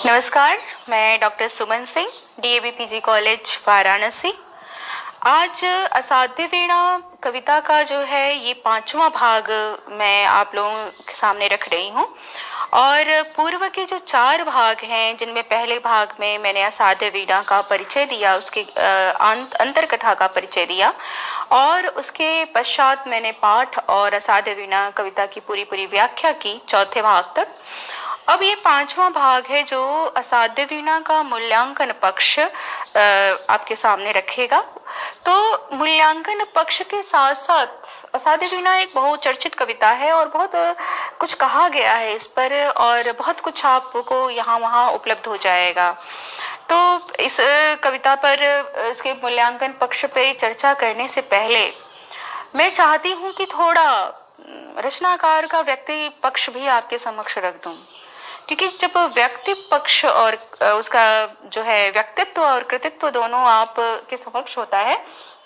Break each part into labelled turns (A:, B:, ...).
A: नमस्कार, मैं doctor Suman Singh, DAV PG college Varanasi. आज असाध्य वीणा कविता का जो है ये 5वां भाग मैं आप लोगों के सामने रख रही हूँ। और पूर्व के जो 4 भाग हैं, जिनमें पहले भाग में मैंने असाध्य वीणा का परिचय दिया, उसके अंतर कथा का परिचय दिया, और उसके पश्चात मैंने पाठ और असाध्य वीणा कविता की पूरी व्याख्या की चौथे भाग तक। अब ये 5वां भाग है जो असाध्य वीणा का मूल्यांकन पक्ष आपके सामने रखेगा। तो मूल्यांकन पक्ष के साथ साथ असाध्य वीणा एक बहुचर्चित कविता है और बहुत कुछ कहा गया है इस पर, और बहुत कुछ आपको यहाँ वहाँ उपलब्ध हो जाएगा। तो इस कविता पर, इसके मूल्यांकन पक्ष पे चर्चा करने से पहले मैं चाहती हूँ कि थोड़ा रचनाकार का व्यक्ति पक्ष भी आपके समक्ष रख दूं, क्योंकि जब व्यक्ति पक्ष और उसका जो है व्यक्तित्व और कृतित्व दोनों आप के समक्ष होता है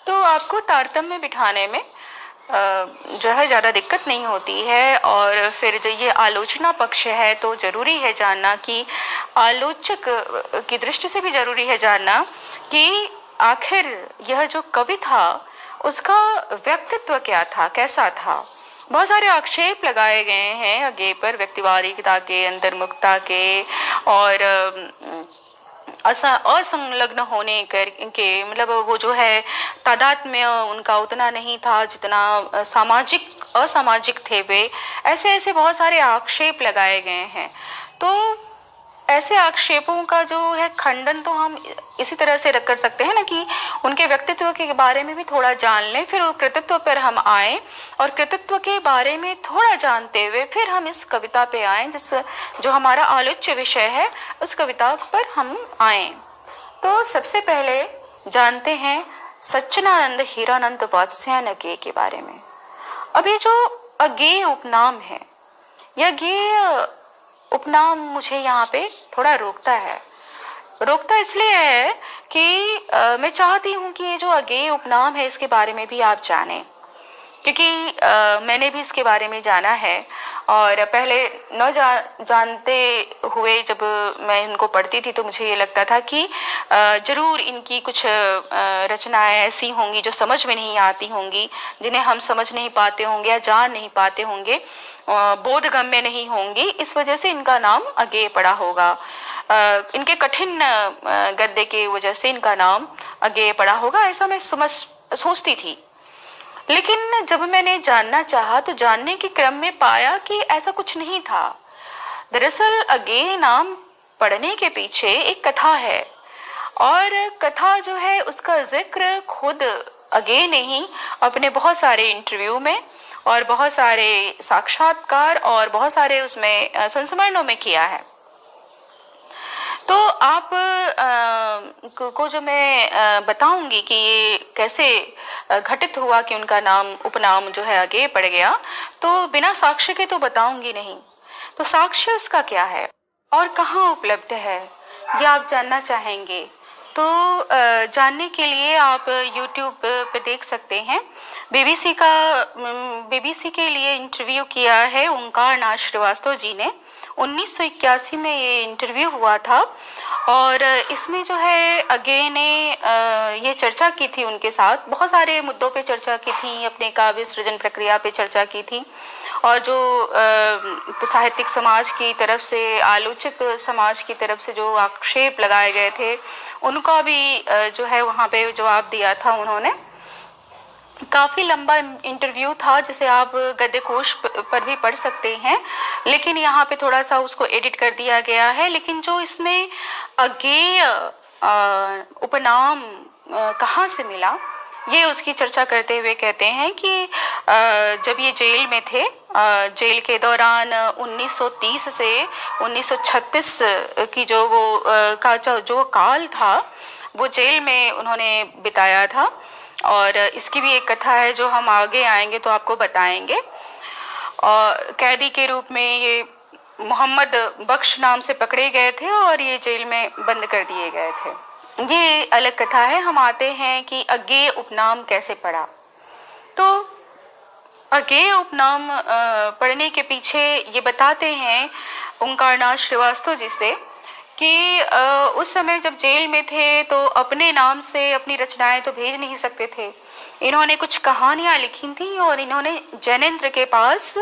A: तो आपको तारतम्य बिठाने में जो है ज़्यादा दिक्कत नहीं होती है। और फिर जो ये आलोचना पक्ष है तो ज़रूरी है जानना कि आलोचक की दृष्टि से भी ज़रूरी है जानना कि आखिर यह जो कवि था उसका व्यक्तित्व क्या था, कैसा था। बहुत सारे आक्षेप लगाए गए हैं आगे पर, व्यक्तिवादिता के, अंतर्मुखता के और असंलग्न होने के, मतलब वो जो है तादात्म्य उनका उतना नहीं था जितना असामाजिक थे वे। ऐसे बहुत सारे आक्षेप लगाए गए हैं। तो ऐसे आक्षेपों का जो है खंडन तो हम इसी तरह से कर सकते हैं ना कि उनके व्यक्तित्व के बारे में भी थोड़ा जान लें, फिर वो कृतित्व पर हम आए और कृतित्व के बारे में थोड़ा जानते हुए फिर हम इस कविता पे आए, जो हमारा आलोच्य विषय है, उस कविता पर हम आए। तो सबसे पहले जानते हैं सच्चिदानंद हीरानंद वात्स्यायन के बारे में। अब ये जो अज्ञेय उपनाम है, यह अज्ञेय उपनाम मुझे यहाँ पे थोड़ा रोकता इसलिए है कि मैं चाहती हूँ कि ये जो अज्ञेय उपनाम है इसके बारे में भी आप जानें, क्योंकि मैंने भी इसके बारे में जाना है। और पहले जानते हुए जब मैं इनको पढ़ती थी तो मुझे ये लगता था कि जरूर इनकी कुछ रचनाएं ऐसी होंगी जो समझ में नहीं आती होंगी, जिन्हें हम समझ नहीं पाते होंगे या जान नहीं पाते होंगे, बोधगम्य नहीं होंगी, इस वजह से इनका नाम अज्ञेय पड़ा होगा। इनके कठिन गद्य के वजह से इनका नाम अज्ञेय पड़ा होगा, ऐसा मैं सोचती थी। लेकिन जब मैंने जानना चाहा तो जानने के क्रम में पाया कि ऐसा कुछ नहीं था। दरअसल अज्ञेय नाम पढ़ने के पीछे एक कथा है, और कथा जो है उसका जिक्र खुद अज्ञेय ने ही अपने बहुत सारे इंटरव्यू में और बहुत सारे साक्षात्कार और बहुत सारे उसमें संस्मरणों में किया है। तो आप को जो मैं बताऊंगी कि ये कैसे घटित हुआ कि उनका उपनाम जो है अज्ञेय पड़ गया, तो बिना साक्ष्य के तो बताऊंगी नहीं। तो साक्ष्य इसका क्या है और कहाँ उपलब्ध है, ये आप जानना चाहेंगे। तो जानने के लिए आप YouTube पे देख सकते हैं। बीबीसी के लिए इंटरव्यू किया है ओंकार नाथ श्रीवास्तव जी ने। 1981 में ये इंटरव्यू हुआ था, और इसमें जो है अज्ञेय ने ये चर्चा की थी उनके साथ, बहुत सारे मुद्दों पे चर्चा की थी, अपने काव्य सृजन प्रक्रिया पे चर्चा की थी, और जो साहित्यिक समाज की तरफ से, आलोचक समाज की तरफ से जो आक्षेप लगाए गए थे उनका भी जो है वहाँ पे जवाब दिया था उन्होंने। काफ़ी लंबा इंटरव्यू था जिसे आप गद्यकोश पर भी पढ़ सकते हैं, लेकिन यहाँ पे थोड़ा सा उसको एडिट कर दिया गया है। लेकिन जो इसमें अज्ञेय उपनाम कहाँ से मिला, ये उसकी चर्चा करते हुए कहते हैं कि जब ये जेल में थे, जेल के दौरान 1930 से 1936 की जो जो काल था वो जेल में उन्होंने बिताया था। और इसकी भी एक कथा है जो हम आगे आएंगे तो आपको बताएंगे। और कैदी के रूप में ये मोहम्मद बख्श नाम से पकड़े गए थे और ये जेल में बंद कर दिए गए थे। ये अलग कथा है। हम आते हैं कि अज्ञेय उपनाम कैसे पड़ा। तो अज्ञेय उपनाम पढ़ने के पीछे ये बताते हैं ओंकार नाथ श्रीवास्तव जी से कि उस समय जब जेल में थे तो अपने नाम से अपनी रचनाएं तो भेज नहीं सकते थे। इन्होंने कुछ कहानियां लिखी थी और इन्होंने जैनेंद्र के पास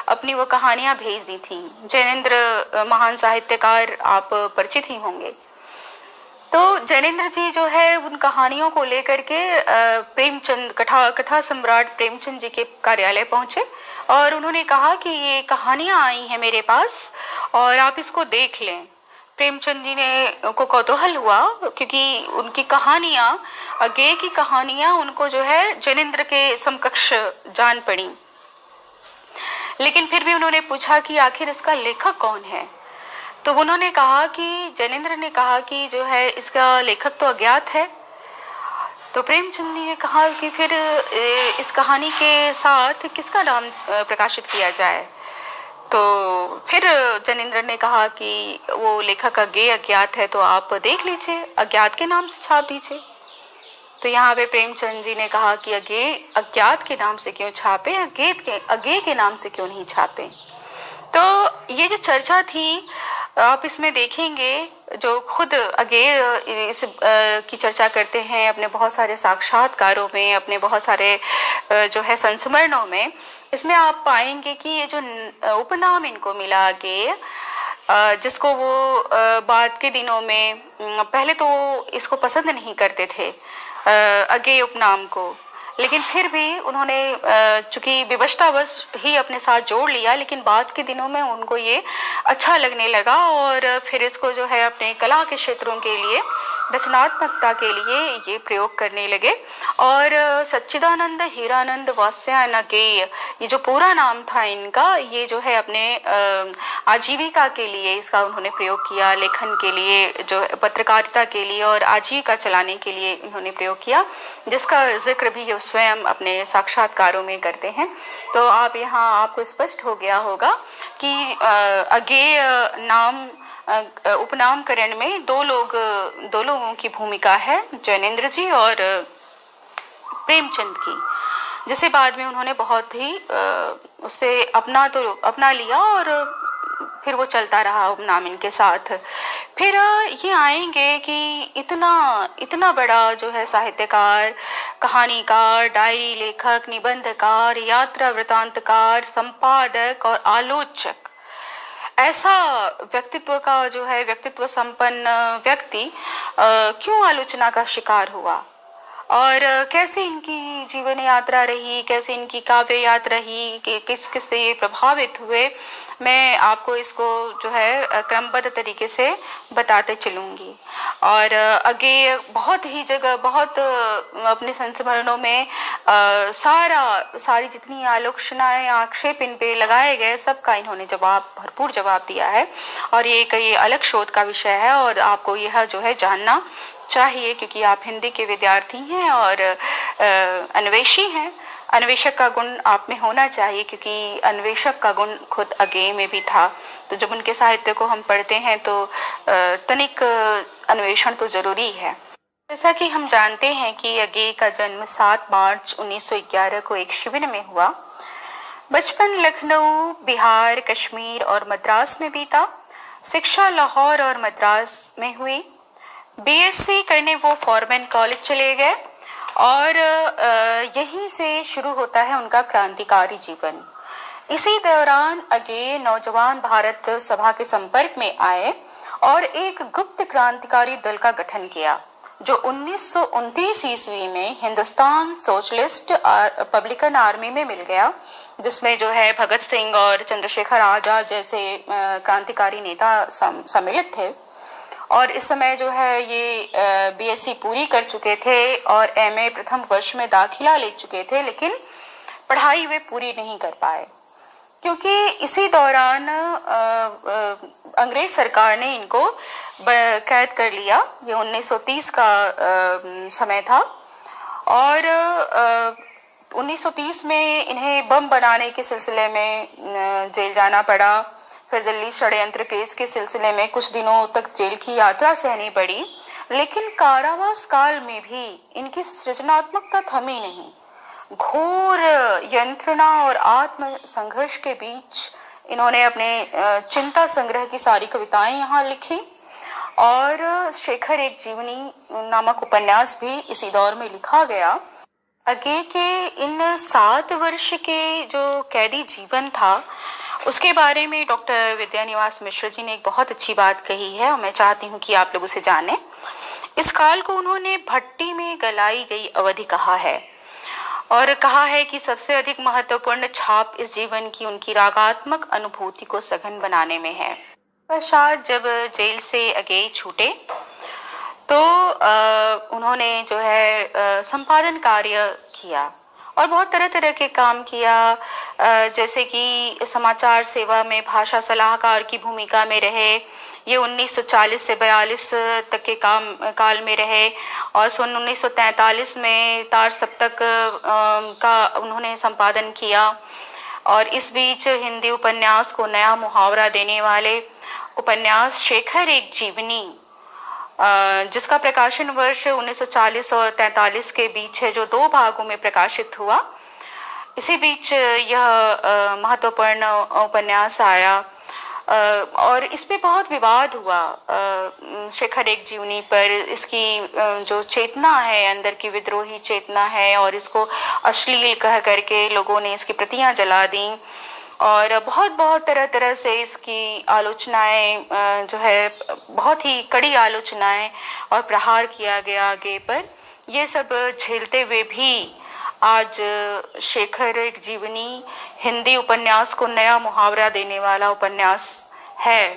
A: अपनी वो कहानियां भेज दी थी। जैनेंद्र महान साहित्यकार, आप परिचित ही होंगे। तो जैनेंद्र जी जो है उन कहानियों को लेकर के प्रेमचंद कथा सम्राट प्रेमचंद जी के कार्यालय पहुंचे और उन्होंने कहा कि ये कहानियां आई हैं मेरे पास और आप इसको देख लें। प्रेमचंद जी ने को कौतूहल हुआ क्योंकि उनकी कहानियां, अज्ञेय की कहानियां उनको जो है जैनेंद्र के समकक्ष जान पड़ी। लेकिन फिर भी उन्होंने पूछा कि आखिर इसका लेखक कौन है। तो उन्होंने कहा कि जैनेंद्र ने कहा कि जो है इसका लेखक तो अज्ञात है। तो प्रेमचंद जी ने कहा कि फिर इस कहानी के साथ किसका नाम प्रकाशित किया जाए। तो फिर जैनेंद्र ने कहा कि वो लेखक अज्ञेय अज्ञात है, तो आप देख लीजिए, अज्ञात के नाम से छाप दीजिए। तो यहाँ पे प्रेमचंद जी ने कहा कि अज्ञेय अज्ञात के नाम से क्यों छापे, अज्ञेय के नाम से क्यों नहीं छापे। तो ये जो चर्चा थी आप इसमें देखेंगे, जो खुद अज्ञेय इस की चर्चा करते हैं अपने बहुत सारे साक्षात्कारों में, अपने बहुत सारे जो है संस्मरणों में, इसमें आप पाएंगे कि ये जो उपनाम इनको मिला अज्ञेय, जिसको वो बाद के दिनों में, पहले तो इसको पसंद नहीं करते थे अज्ञेय उपनाम को, लेकिन फिर भी उन्होंने चूंकि विवशतावश ही अपने साथ जोड़ लिया, लेकिन बाद के दिनों में उनको ये अच्छा लगने लगा और फिर इसको जो है अपने कला के क्षेत्रों के लिए, रचनात्मकता के लिए ये प्रयोग करने लगे। और सच्चिदानंद हीरानंद वात्स्यायन अज्ञेय, ये जो पूरा नाम था इनका, ये जो है अपने आजीविका के लिए इसका उन्होंने प्रयोग किया, लेखन के लिए, जो पत्रकारिता के लिए और आजीविका चलाने के लिए इन्होंने प्रयोग किया, जिसका जिक्र भी ये स्वयं अपने साक्षात्कारों में करते हैं। तो आप यहाँ आपको स्पष्ट हो गया होगा कि अज्ञेय नाम उपनामकरण में दो लोगों की भूमिका है, जैनेंद्र जी और प्रेमचंद की, जिसे बाद में उन्होंने बहुत ही उसे अपना लिया और फिर वो चलता रहा उपनाम इनके साथ। फिर ये आएंगे कि इतना बड़ा जो है साहित्यकार, कहानीकार, डायरी लेखक, निबंधकार, यात्रा वृतांतकार, संपादक और आलोचक, ऐसा व्यक्तित्व का जो है व्यक्तित्व संपन्न व्यक्ति क्यों आलोचना का शिकार हुआ और कैसे इनकी जीवन यात्रा रही, कैसे इनकी काव्य यात्रा रही, कि किस से ये प्रभावित हुए, मैं आपको इसको जो है क्रमबद्ध तरीके से बताते चलूंगी। और अज्ञेय बहुत ही जगह, बहुत अपने संस्मरणों में सारी जितनी आलोचनाएं, आक्षेप इन पे लगाए गए, सबका इन्होंने भरपूर जवाब दिया है। और ये कई अलग शोध का विषय है और आपको यह जो है जानना चाहिए, क्योंकि आप हिंदी के विद्यार्थी हैं और अन्वेषी हैं। अन्वेषक का गुण आप में होना चाहिए, क्योंकि अन्वेषक का गुण खुद अज्ञेय में भी था। तो जब उनके साहित्य को हम पढ़ते हैं तो तनिक अन्वेषण तो जरूरी है। जैसा कि हम जानते हैं कि अज्ञेय का जन्म 7 मार्च 1911 को एक शिविर में हुआ। बचपन लखनऊ, बिहार, कश्मीर और मद्रास में बीता। शिक्षा लाहौर और मद्रास में हुई। बीएससी करने वो फॉरमैन कॉलेज चले गए और यहीं से शुरू होता है उनका क्रांतिकारी जीवन। इसी दौरान अज्ञेय नौजवान भारत सभा के संपर्क में आए और एक गुप्त क्रांतिकारी दल का गठन किया, जो 1929 ईस्वी में हिंदुस्तान सोशलिस्ट रिपब्लिकन आर्मी में मिल गया, जिसमें जो है भगत सिंह और चंद्रशेखर आजाद जैसे क्रांतिकारी नेता सम्मिलित थे। और इस समय जो है ये बीएससी पूरी कर चुके थे और एमए प्रथम वर्ष में दाखिला ले चुके थे, लेकिन पढ़ाई वे पूरी नहीं कर पाए, क्योंकि इसी दौरान अंग्रेज सरकार ने इनको कैद कर लिया। ये 1930 का समय था और 1930 में इन्हें बम बनाने के सिलसिले में जेल जाना पड़ा। फिर दिल्ली षड्यंत्र केस के सिलसिले में कुछ दिनों तक जेल की यात्रा सहनी पड़ी, लेकिन कारावास काल में भी इनकी सृजनात्मकता थमी नहीं। घोर यंत्रणा और आत्म संघर्ष के बीच इन्होंने अपने चिंता संग्रह की सारी कविताएं यहाँ लिखी और शेखर एक जीवनी नामक उपन्यास भी इसी दौर में लिखा गया। आगे के इन 7 वर्ष के जो कैदी जीवन था उसके बारे में डॉक्टर विद्यानिवास मिश्र जी ने एक बहुत अच्छी बात कही है और मैं चाहती हूँ कि आप लोग उसे जानें। इस काल को उन्होंने भट्टी में गलाई गई अवधि कहा है और कहा है कि सबसे अधिक महत्वपूर्ण छाप इस जीवन की उनकी रागात्मक अनुभूति को सघन बनाने में है। पश्चात जब जेल से अगेई छूटे तो उन्होंने जो है संपादन कार्य किया और बहुत तरह तरह के काम किया, जैसे कि समाचार सेवा में भाषा सलाहकार की भूमिका में रहे। ये 1940 से 42 तक के काल में रहे और सन 1943 में तार सप्तक का उन्होंने संपादन किया और इस बीच हिंदी उपन्यास को नया मुहावरा देने वाले उपन्यास शेखर एक जीवनी, जिसका प्रकाशन वर्ष 1940 और 43 के बीच है, जो 2 भागों में प्रकाशित हुआ। इसी बीच यह महत्वपूर्ण उपन्यास आया और इस पे बहुत विवाद हुआ शेखर एक जीवनी पर। इसकी जो चेतना है, अंदर की विद्रोही चेतना है और इसको अश्लील कह करके लोगों ने इसकी प्रतियां जला दी और बहुत तरह तरह से इसकी आलोचनाएं जो है, बहुत ही कड़ी आलोचनाएं और प्रहार किया गया आगे पर। ये सब झेलते हुए भी आज शेखर एक जीवनी हिंदी उपन्यास को नया मुहावरा देने वाला उपन्यास है।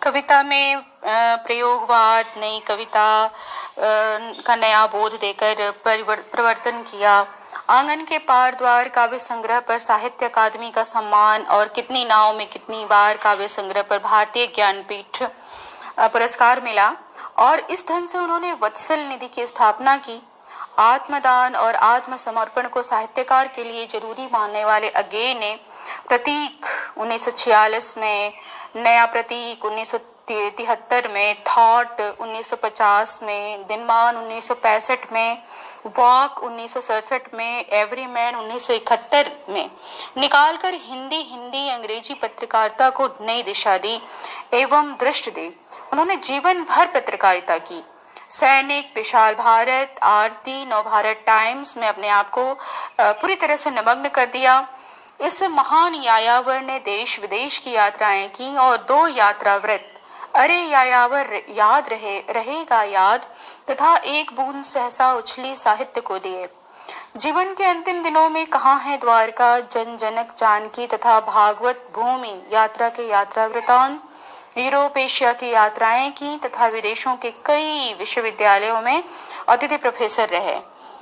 A: कविता में प्रयोगवाद, नई कविता का नया बोध देकर परिवर्तन किया। आंगन के पार द्वार काव्य संग्रह पर साहित्य अकादमी का सम्मान और कितनी नाव में कितनी बार काव्य संग्रह पर भारतीय ज्ञानपीठ पुरस्कार मिला और इस ढंग से उन्होंने वत्सल निधि की स्थापना की। आत्मदान और आत्मसमर्पण को साहित्यकार के लिए जरूरी मानने वाले अगे ने प्रतीक 1946 में, नया प्रतीक 1973 में, थॉट 1950 में, दिनमान 1965 में, वॉक 1967 में, एवरीमैन 1971 में निकालकर हिंदी अंग्रेजी पत्रकारिता को नई दिशा दी एवं दृष्टि दी। उन्होंने जीवन भर पत्रकारिता की। सैनिक, विशाल भारत, आरती, नवभारत टाइम्स में अपने आप को पूरी तरह से निमग्न कर दिया। इस महान यायावर ने देश विदेश की यात्राएं की और 2 यात्राव्रत, अरे यायावर याद रहेगा याद तथा एक बूंद सहसा उछली साहित्य को दिए। जीवन के अंतिम दिनों में कहाँ है द्वारका, जनक जानकी तथा भागवत भूमि यात्रा के यात्रा वृतांत, यूरोप एशिया की यात्राएं की तथा विदेशों के कई विश्वविद्यालयों में अतिथि प्रोफेसर रहे।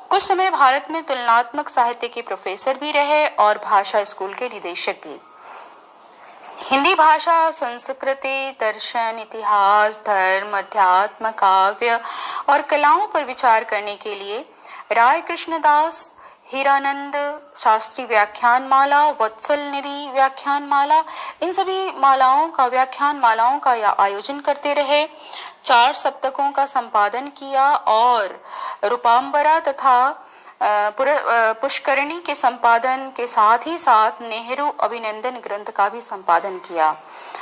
A: कुछ समय भारत में तुलनात्मक साहित्य के प्रोफेसर भी रहे और भाषा स्कूल के निदेशक भी। हिंदी भाषा, संस्कृति, दर्शन, इतिहास, धर्म, अध्यात्म, काव्य और कलाओं पर विचार करने के लिए राय कृष्णदास, हीरानंद शास्त्री व्याख्यान माला, वत्सल निधि व्याख्यान माला, इन सभी व्याख्यान मालाओं का आयोजन करते रहे। 4 सप्तकों का संपादन किया और रूपांबरा तथा पुष्करणी के संपादन के साथ ही साथ नेहरू अभिनंदन ग्रंथ का भी संपादन किया।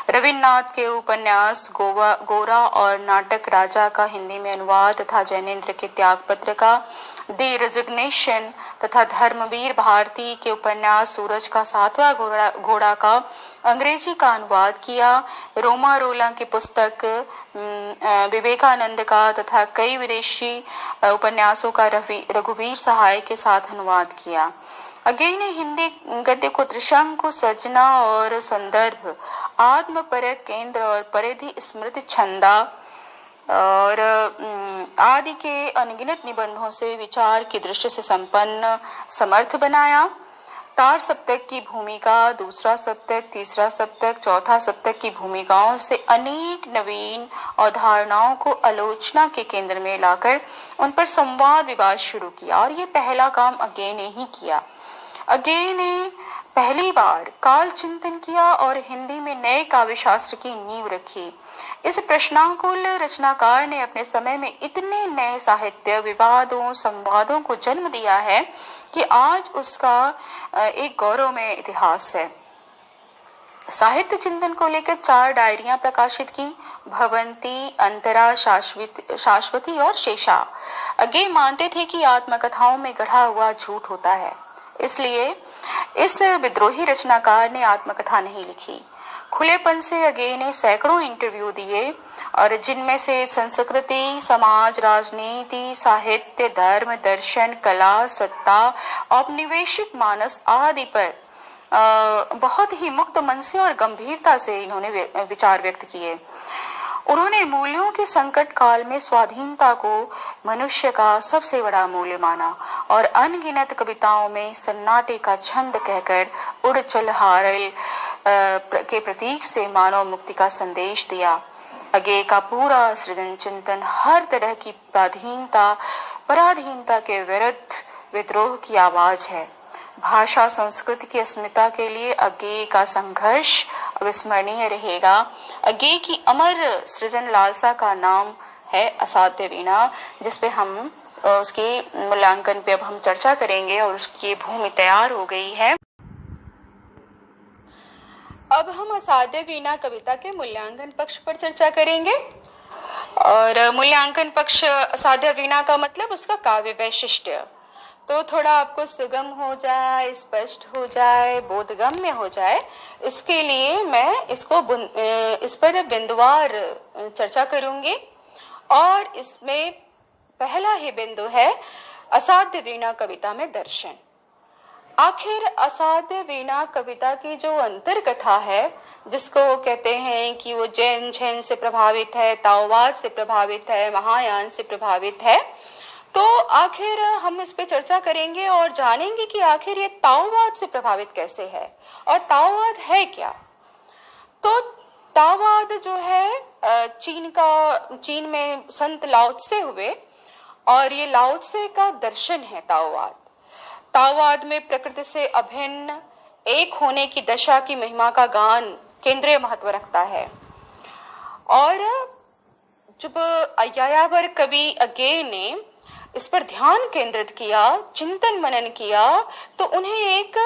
A: रविन्द्रनाथ के उपन्यास गोरा और नाटक राजा का हिंदी में अनुवाद तथा जैनेन्द्र के त्यागपत्र का द रेजिग्नेशन तथा धर्मवीर भारती के उपन्यास सूरज का 7वां घोड़ा का अंग्रेजी का अनुवाद किया। रोमा रोला की पुस्तक विवेकानंद का तथा कई विदेशी उपन्यासों का रघुवीर सहाय के साथ अनुवाद किया। अगे ने हिंदी गद्य को त्रिशंकु, सजना और संदर्भ, आत्मपरक केंद्र और परिधि स्मृति छंदा और आदि के अनगिनत निबंधों से विचार की दृष्टि से संपन्न समर्थ बनाया। तार सप्तक की भूमिका, दूसरा सप्तक, तीसरा सप्तक, चौथा सप्तक की भूमिकाओं से अनेक नवीन अवधारणाओं को आलोचना के केंद्र में लाकर उन पर संवाद विवाद शुरू किया और ये पहला काम अगे ने ही किया। अगे ने पहली बार काल चिंतन किया और हिंदी में नए काव्य शास्त्र की नींव रखी। इस प्रश्नाकुल रचनाकार ने अपने समय में इतने नए साहित्य विवादों संवादों को जन्म दिया है कि आज उसका एक गौरवमय इतिहास है। साहित्य चिंतन को लेकर 4 डायरियां प्रकाशित की, भवंती, अंतरा, शाश्वती और शेषा। अगे मानते थे कि आत्मकथाओं में गढ़ा हुआ झूठ होता है, इसलिए इस विद्रोही रचनाकार ने आत्मकथा नहीं लिखी। खुलेपन से अगे ने सैकड़ों इंटरव्यू दिए और जिनमें से संस्कृति, समाज, राजनीति, साहित्य, धर्म, दर्शन, कला, सत्ता, औपनिवेशिक मानस आदि पर बहुत ही मुक्त मन से और गंभीरता से इन्होंने विचार व्यक्त किए। उन्होंने मूल्यों के संकट काल में स्वाधीनता को मनुष्य का सबसे बड़ा मूल्य माना और अनगिनत कविताओं में सन्नाटे का छंद कहकर उड़ चल हारल के प्रतीक से मानव मुक्ति का संदेश दिया। अगे का पूरा सृजन चिंतन हर तरह की पराधीनता के विरुद्ध विद्रोह की आवाज है। भाषा संस्कृति की अस्मिता के लिए अगे का संघर्ष अविस्मरणीय रहेगा। अगे की अमर सृजन लालसा का नाम है असाध्य वीणा, जिसपे हम उसके मूल्यांकन पे अब हम चर्चा करेंगे और उसकी भूमि तैयार हो गई है। अब हम असाध्य वीणा कविता के मूल्यांकन पक्ष पर चर्चा करेंगे। और मूल्यांकन पक्ष असाध्य वीणा का मतलब उसका काव्य वैशिष्ट्य, तो थोड़ा आपको सुगम हो जाए, स्पष्ट हो जाए, बोधगम्य हो जाए, इसके लिए मैं इस पर बिंदुवार चर्चा करूंगी। और इसमें पहला ही बिंदु है असाध्य वीणा कविता में दर्शन। आखिर असाध्य वीणा कविता की जो अंतर कथा है, जिसको कहते हैं कि वो जैन झेन से प्रभावित है, ताओवाद से प्रभावित है, महायान से प्रभावित है, तो आखिर हम इस पे चर्चा करेंगे और जानेंगे कि आखिर ये ताओवाद से प्रभावित कैसे है और ताओवाद है क्या। तो ताओवाद जो है चीन में संत लाओ त्से हुए और ये लाओ त्से का दर्शन है ताओवाद। ताओवाद में प्रकृति से अभिन्न एक होने की दशा की महिमा का गान केंद्रीय महत्व रखता है। और जब यायावर कवि अगे ने इस पर ध्यान केंद्रित किया, चिंतन मनन किया, तो उन्हें एक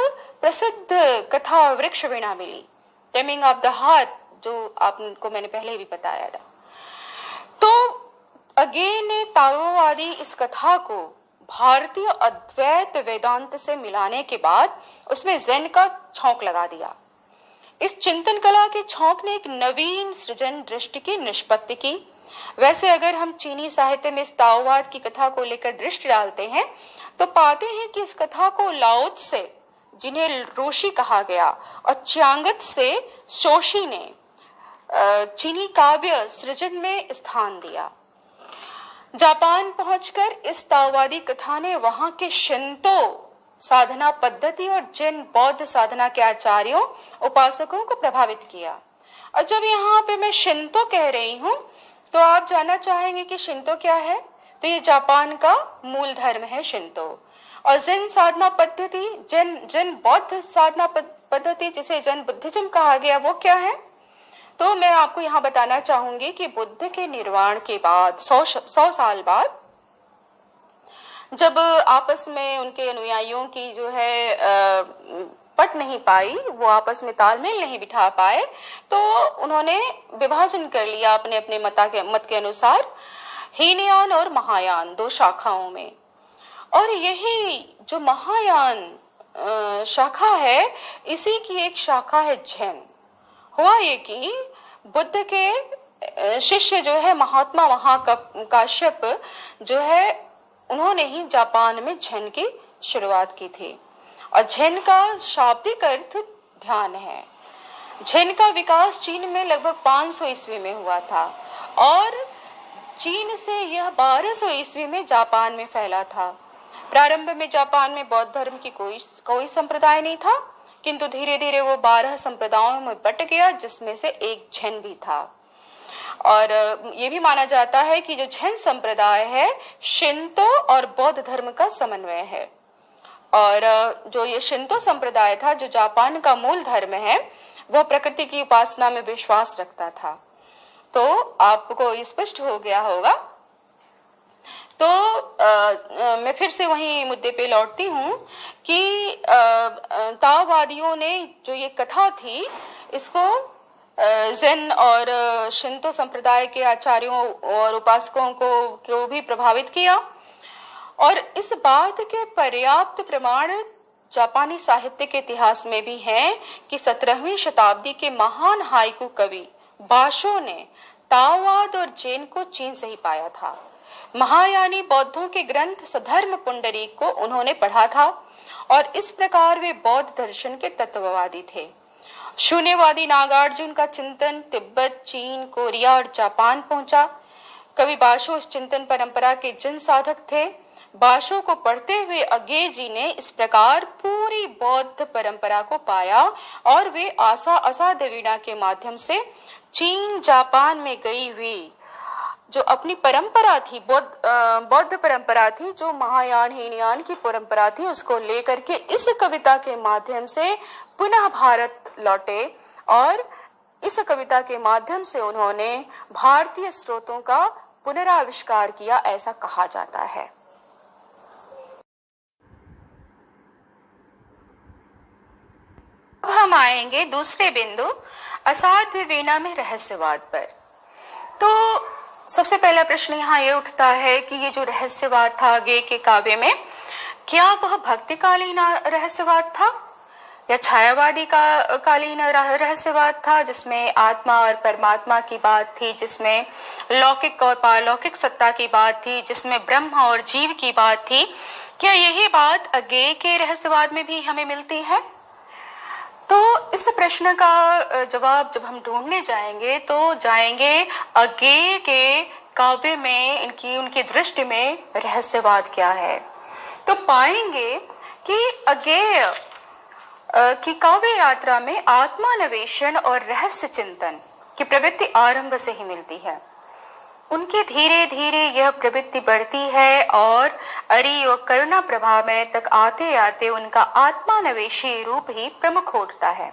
A: प्रसिद्ध कथा वृक्ष वीणा मिली, टेमिंग ऑफ द हार्ट, जो आपको मैंने पहले भी बताया था। तो अगे ने ताओवादी इस कथा को भारतीय अद्वैत वेदांत से मिलाने के बाद उसमें ज़ेन का छौंक लगा दिया। इस चिंतन कला के छौंक ने एक नवीन सृजन दृष्टि की निष्पत्ति की। वैसे अगर हम चीनी साहित्य में इस ताओवाद की कथा को लेकर दृष्टि डालते हैं तो पाते हैं कि इस कथा को लाओ त्से, जिन्हें रोशी कहा गया, और च्यांगत से शोशी ने चीनी काव्य सृजन में स्थान दिया। जापान पहुंचकर इस ताओवादी कथा ने वहां के शिंतो साधना पद्धति और जैन बौद्ध साधना के आचार्यों, उपासकों को प्रभावित किया। और जब यहाँ पे मैं शिंतो कह रही हूँ तो आप जानना चाहेंगे कि शिंतो क्या है, तो ये जापान का मूल धर्म है शिंतो। और जैन साधना पद्धति, जैन बौद्ध साधना पद्धति, जिसे जैन बुद्धिज्म कहा गया, वो क्या है? तो मैं आपको यहाँ बताना चाहूंगी कि बुद्ध के निर्वाण के बाद 100 साल बाद जब आपस में उनके अनुयायियों की जो है पट नहीं पाई, वो आपस में तालमेल नहीं बिठा पाए, तो उन्होंने विभाजन कर लिया अपने अपने मत के अनुसार हीनयान और महायान 2 शाखाओं में। और यही जो महायान शाखा है, इसी की एक शाखा है जैन। हुआ ये कि बुद्ध के शिष्य जो है महात्मा महाकाश्यप जो है, उन्होंने ही जापान में जैन की शुरुआत की थी। और जैन का शाब्दिक अर्थ ध्यान है। जैन का विकास चीन में लगभग 500 ईस्वी में हुआ था और चीन से यह 1200 ईस्वी में जापान में फैला था। प्रारंभ में जापान में बौद्ध धर्म की कोई संप्रदाय नहीं था, किंतु धीरे धीरे वो 12 संप्रदायों में बट गया, जिसमें से एक जैन भी था। और ये भी माना जाता है कि जो जैन संप्रदाय है शिंतो और बौद्ध धर्म का समन्वय है। और जो ये शिंतो संप्रदाय था, जो जापान का मूल धर्म है, वह प्रकृति की उपासना में विश्वास रखता था। तो आपको स्पष्ट हो गया होगा। तो मैं फिर से वही मुद्दे पे लौटती हूँ कि ताओवादियों ने जो ये कथा थी, इसको ज़ेन और शिंतो संप्रदाय के आचार्यों और उपासकों को भी प्रभावित किया। और इस बात के पर्याप्त प्रमाण जापानी साहित्य के इतिहास में भी हैं कि 17वीं शताब्दी के महान हाइकू कवि बाशो ने ताओवाद और जैन को चीन से ही पाया था। महायानी बौद्धों के ग्रंथ सधर्म पुंडरीक को उन्होंने पढ़ा था और इस प्रकार वे बौद्ध दर्शन के तत्ववादी थे। शून्यवादी नागार्जुन का चिंतन तिब्बत, चीन, कोरिया और जापान पहुंचा। कवि बाशो इस चिंतन परंपरा के जन साधक थे। बाशो को पढ़ते हुए अगे जी ने इस प्रकार पूरी बौद्ध परंपरा को पाया और वे असाध्य वीणा के माध्यम से चीन, जापान में गई हुई जो अपनी परंपरा थी, बौद्ध परंपरा थी, जो महायान हीनयान की परंपरा थी, उसको लेकर के इस कविता के माध्यम से पुनः भारत लौटे और इस कविता के माध्यम से उन्होंने भारतीय स्रोतों का पुनराविष्कार किया, ऐसा कहा जाता है। अब हम आएंगे दूसरे बिंदु असाध्य वीणा में रहस्यवाद पर। तो सबसे पहला प्रश्न यहाँ ये उठता है कि ये जो रहस्यवाद था अगे के काव्य में, क्या वह भक्तिकालीन रहस्यवाद था या छायावादी का कालीन रहस्यवाद था, जिसमें आत्मा और परमात्मा की बात थी, जिसमें लौकिक और पारलौकिक सत्ता की बात थी, जिसमें ब्रह्म और जीव की बात थी? क्या यही बात अगे के रहस्यवाद में भी हमें मिलती है? तो इस प्रश्न का जवाब जब हम ढूंढने जाएंगे तो जाएंगे अगे के काव्य में, उनकी दृष्टि में रहस्यवाद क्या है। तो पाएंगे कि अगेय की काव्य यात्रा में आत्मान्वेषण और रहस्य चिंतन की प्रवृत्ति आरंभ से ही मिलती है। उनके धीरे धीरे यह प्रवृत्ति बढ़ती है और अरि और करुणा प्रभा में तक आते आते उनका आत्मान्वेषी रूप ही प्रमुख होता है।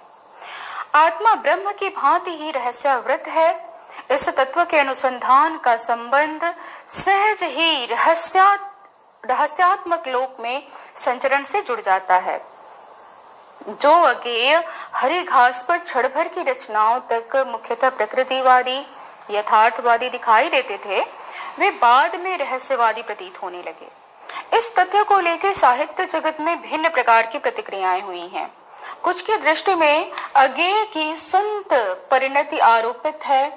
A: आत्मा ब्रह्म की भांति ही रहस्यावृत है। इस तत्व के अनुसंधान का संबंध सहज ही रहस्यात्मक लोक में संचरण से जुड़ जाता है। जो अगेय हरे घास पर क्षण भर की रचनाओं तक मुख्यतः प्रकृतिवादी यथार्थवादी दिखाई देते थे, वे बाद में रहस्यवादी प्रतीत होने लगे। इस तथ्य को लेकर साहित्य जगत में भिन्न प्रकार की प्रतिक्रियाएं हुई हैं। कुछ की दृष्टि में अगेय की संत परिणति आरोपित है।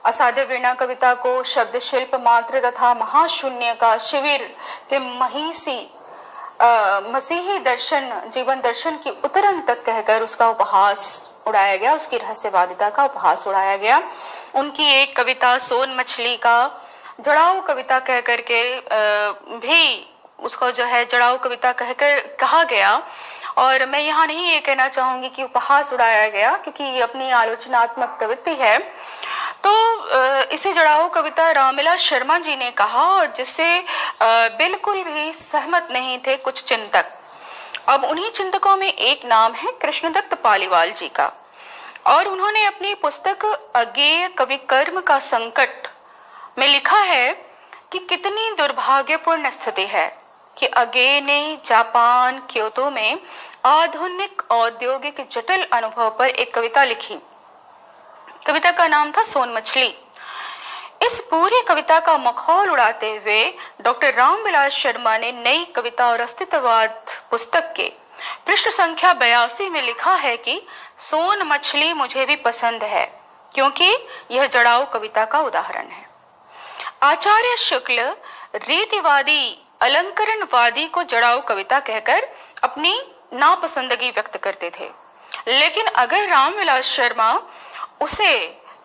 A: असाध्य वीणा कविता को शब्द शिल्प मात्र तथा महाशून्य का शिविर के मसीही दर्शन, जीवन दर्शन की उतरन तक कहकर उसका उपहास उड़ाया गया, उसकी रहस्यवादिता का उपहास उड़ाया गया। उनकी एक कविता सोन मछली का जड़ाऊ कविता कह करके भी उसको जो है जड़ाऊ कविता कहकर कहा गया। और मैं यहाँ नहीं ये कहना चाहूंगी कि उपहास उड़ाया गया, क्योंकि ये अपनी आलोचनात्मक प्रवृत्ति है। तो इसे जड़ाऊ कविता रामविलास शर्मा जी ने कहा, और जिससे बिल्कुल भी सहमत नहीं थे कुछ चिंतक। अब उन्हीं चिंतकों में एक नाम है कृष्णदत्त पालीवाल जी का, और उन्होंने अपनी पुस्तक अगेय कवि कर्म का संकट में लिखा है कि कितनी दुर्भाग्यपूर्ण स्थिति है कि अगेय ने जापान क्योतो में आधुनिक औद्योगिक जटिल अनुभव पर एक कविता लिखी। कविता का नाम था सोन मछली। इस पूरी कविता का मखौल उड़ाते हुए डॉक्टर रामविलास शर्मा ने नई कविता और अस्तित्ववाद पुस्तक के पृष्ठ संख्या 82 में लिखा है कि सोन मछली मुझे भी पसंद है, क्योंकि यह जड़ाऊ कविता का उदाहरण है। आचार्य शुक्ल रीतिवादी अलंकरणवादी को जड़ाऊ कविता कहकर अपनी नापसंदगी व्यक्त करते थे, लेकिन अगर रामविलास शर्मा उसे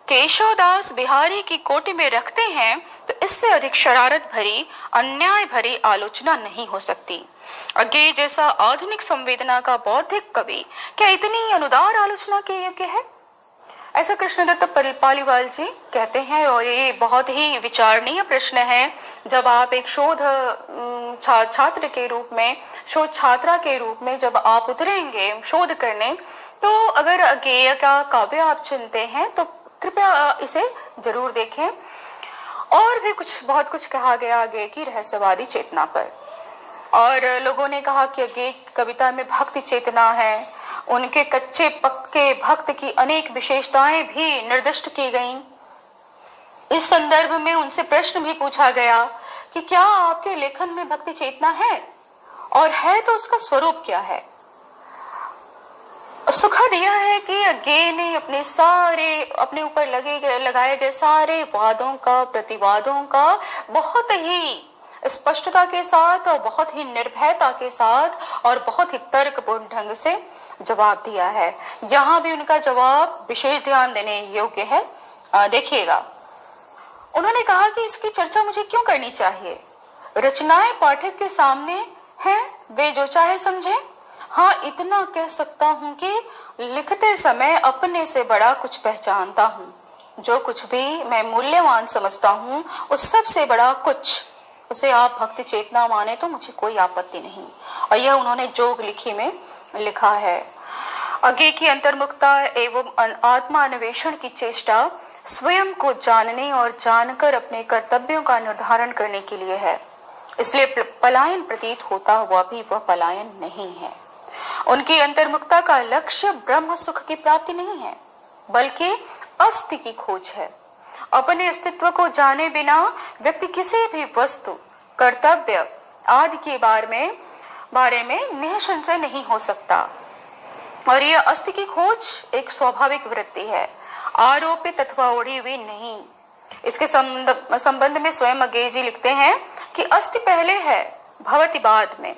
A: केशवदास बिहारी की कोटि में रखते हैं तो इससे अधिक शरारत भरी, अन्याय भरी आलोचना नहीं हो सकती। अगेय जैसा आधुनिक संवेदना का बौद्धिक कवि क्या इतनी अनुदार आलोचना के योग्य है? ऐसा कृष्णदत्त पालीवाल जी कहते हैं, और ये बहुत ही विचारणीय प्रश्न है। जब आप एक शोध छात्र के रूप में, शोध छात्रा के रूप में जब आप उतरेंगे शोध करने, तो अगर अगेय का काव्य आप चुनते हैं तो कृपया इसे जरूर देखें। और भी बहुत कुछ कहा गया अगेय की रहस्यवादी चेतना पर, और लोगों ने कहा कि अगेय कविता में भक्ति चेतना है, उनके कच्चे पक्के भक्त की अनेक विशेषताएं भी निर्दिष्ट की गईं। इस संदर्भ में उनसे प्रश्न भी पूछा गया कि क्या आपके लेखन में भक्ति चेतना है, और है तो उसका स्वरूप क्या है। सुखद यह है कि गे ने अपने ऊपर लगाए गए सारे वादों का, प्रतिवादों का बहुत ही स्पष्टता के साथ और बहुत ही निर्भयता के साथ और बहुत ही तर्कपूर्ण ढंग से जवाब दिया है। यहाँ भी उनका जवाब विशेष ध्यान देने योग्य है। देखिएगा, उन्होंने कहा कि इसकी चर्चा मुझे क्यों करनी चाहिए, रचनाएं पाठक के सामने हैं, वे जो चाहे समझें। हाँ, इतना कह सकता हूँ कि लिखते समय अपने से बड़ा कुछ पहचानता हूँ। जो कुछ भी मैं मूल्यवान समझता हूँ उस सबसे बड़ा कुछ, उसे आप भक्ति चेतना माने तो मुझे कोई आपत्ति नहीं। और यह उन्होंने जोग लिखी में लिखा है। आगे की अंतर्मुखता एवं आत्मा अन्वेषण की चेष्टा स्वयं को जानने और जानकर अपने कर्तव्यों का निर्धारण करने के लिए है। इसलिए पलायन प्रतीत होता हुआ भी वह पलायन नहीं है। उनकी अंतर्मुखता का लक्ष्य ब्रह्म सुख की प्राप्ति नहीं है, बल्कि अस्ति की खोज है। अपने अस्तित्व को जाने बिना व्यक्ति किसी भी वस्तु, कर्तव्य आदि के बारे में निःसंशय नहीं हो सकता। और यह अस्ति की खोज एक स्वाभाविक वृत्ति है, आरोपित अथवा ओढ़ी हुई नहीं। इसके संबंध में स्वयं अज्ञेय जी लिखते हैं कि अस्ति पहले है, भवति बाद में।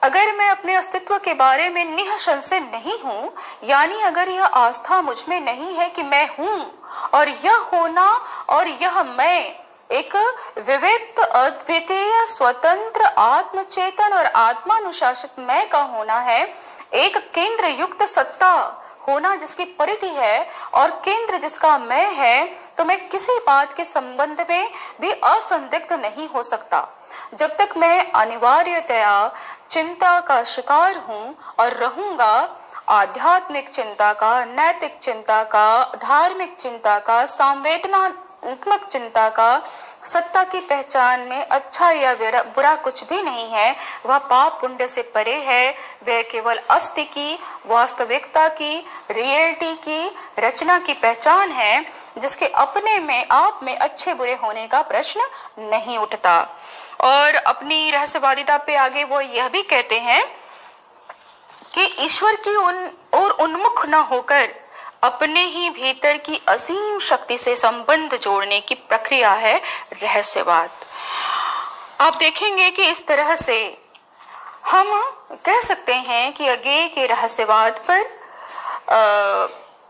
A: अगर मैं अपने अस्तित्व के बारे में निःसंशय नहीं हूँ, यानी अगर यह आस्था मुझ में नहीं है कि मैं हूँ और यह होना और यह मैं एक विविध, अद्वितीय, स्वतंत्र, आत्मचेतन और आत्मानुशासित मैं का होना है, एक केंद्र युक्त सत्ता होना जिसकी परिधि है और केंद्र जिसका मैं है, तो मैं किसी बात के संबंध में भी असंदिग्ध नहीं हो सकता। जब तक मैं अनिवार्यतया चिंता का शिकार हूँ और रहूंगा, आध्यात्मिक चिंता का, नैतिक चिंता का, धार्मिक चिंता का, संवेदनात्मक चिंता का, सत्ता की पहचान में अच्छा या बुरा कुछ भी नहीं है, वह पाप पुण्य से परे है। वह केवल अस्ति की, वास्तविकता की, रियलिटी की, रचना की पहचान है, जिसके अपने में आप में अच्छे बुरे होने का प्रश्न नहीं उठता। और अपनी रहस्यवादिता पे आगे वो यह भी कहते हैं कि ईश्वर की ओर उन्मुख न होकर अपने ही भीतर की असीम शक्ति से संबंध जोड़ने की प्रक्रिया है रहस्यवाद। आप देखेंगे कि इस तरह से हम कह सकते हैं कि अज्ञेय के रहस्यवाद पर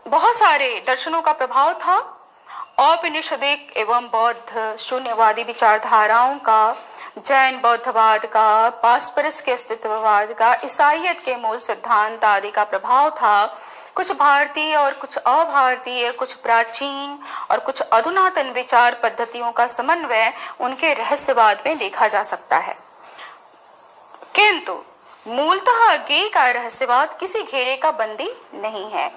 A: बहुत सारे दर्शनों का प्रभाव था। औपनिषदिक एवं बौद्ध शून्यवादी विचारधाराओं का, जैन बौद्धवाद का, पारस्परिक के अस्तित्ववाद का, ईसाईयत के मूल सिद्धांत आदि का प्रभाव था। कुछ भारतीय और कुछ अभारतीय, कुछ प्राचीन और कुछ अधुनातन विचार पद्धतियों का समन्वय उनके रहस्यवाद में देखा जा सकता है। किंतु मूलतः अज्ञेय का रहस्यवाद किसी घेरे का बंदी नहीं है,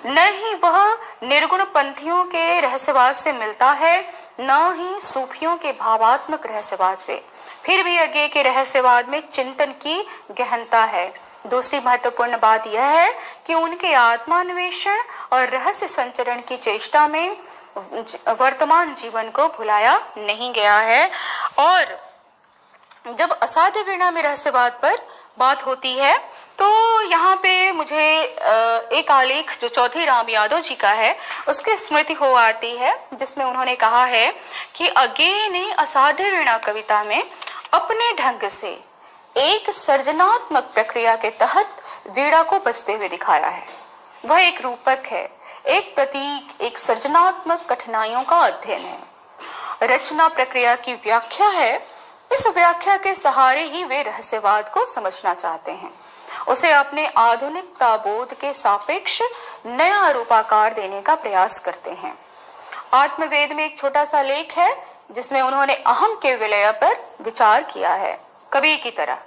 A: न ही वह निर्गुण पंथियों के रहस्यवाद से मिलता है, न ही सूफियों के भावात्मक रहस्यवाद से। फिर भी अज्ञेय के रहस्यवाद में चिंतन की गहनता है। दूसरी महत्वपूर्ण बात यह है कि उनके आत्मान्वेषण और रहस्य संचरण की चेष्टा में वर्तमान जीवन को भुलाया नहीं गया है। और जब असाध्य वीणा में रहस्यवाद पर बात होती है तो यहाँ पे मुझे एक आलेख जो चौधरी राम यादव जी का है उसकी स्मृति हो आती है, जिसमें उन्होंने कहा है कि अज्ञेय ने असाध्य वीणा कविता में अपने ढंग से एक सृजनात्मक प्रक्रिया के तहत वीणा को बजते हुए दिखाया है। वह एक रूपक है, एक प्रतीक, एक सृजनात्मक कठिनाइयों का अध्ययन है, रचना प्रक्रिया की व्याख्या है। इस व्याख्या के सहारे ही वे रहस्यवाद को समझना चाहते हैं, उसे अपने आधुनिकता बोध के सापेक्ष नया रूपाकार देने का प्रयास करते हैं। आत्मवेद में एक छोटा सा लेख है जिसमें उन्होंने अहम के विलय पर विचार किया है, कबीर की तरह।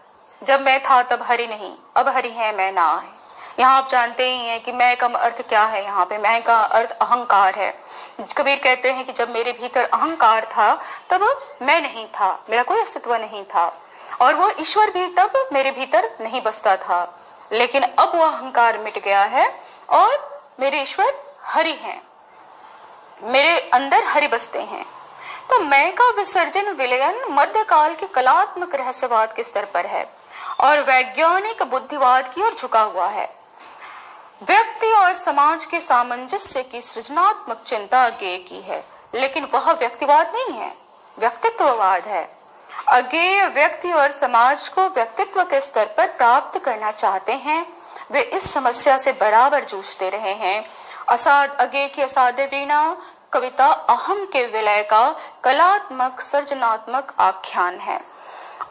A: जब मैं था तब हरि नहीं, अब हरि है मैं ना है। यहाँ आप जानते ही हैं कि मैं का अर्थ क्या है। यहाँ पे मैं का अर्थ अहंकार है। कबीर कहते हैं कि जब मेरे भीतर अहंकार था तब मैं नहीं था, मेरा कोई अस्तित्व नहीं था, और वो ईश्वर भी तब मेरे भीतर नहीं बसता था। लेकिन अब वह अहंकार मिट गया है और मेरे ईश्वर हरि हैं, मेरे अंदर हरि बसते हैं। तो मैं का विसर्जन विलयन मध्यकाल के कलात्मक रहस्यवाद के स्तर पर है और वैज्ञानिक बुद्धिवाद की ओर झुका हुआ है। व्यक्ति और समाज के सामंजस्य की सृजनात्मक चिंता अज्ञेय की है, लेकिन वह व्यक्तिवाद नहीं है, व्यक्तित्ववाद है। अज्ञेय व्यक्ति और समाज को व्यक्तित्व के स्तर पर प्राप्त करना चाहते हैं। वे इस समस्या से बराबर जूझते रहे हैं। अज्ञेय की असाध्य वीणा कविता अहम के विलय का कलात्मक सृजनात्मक आख्यान है।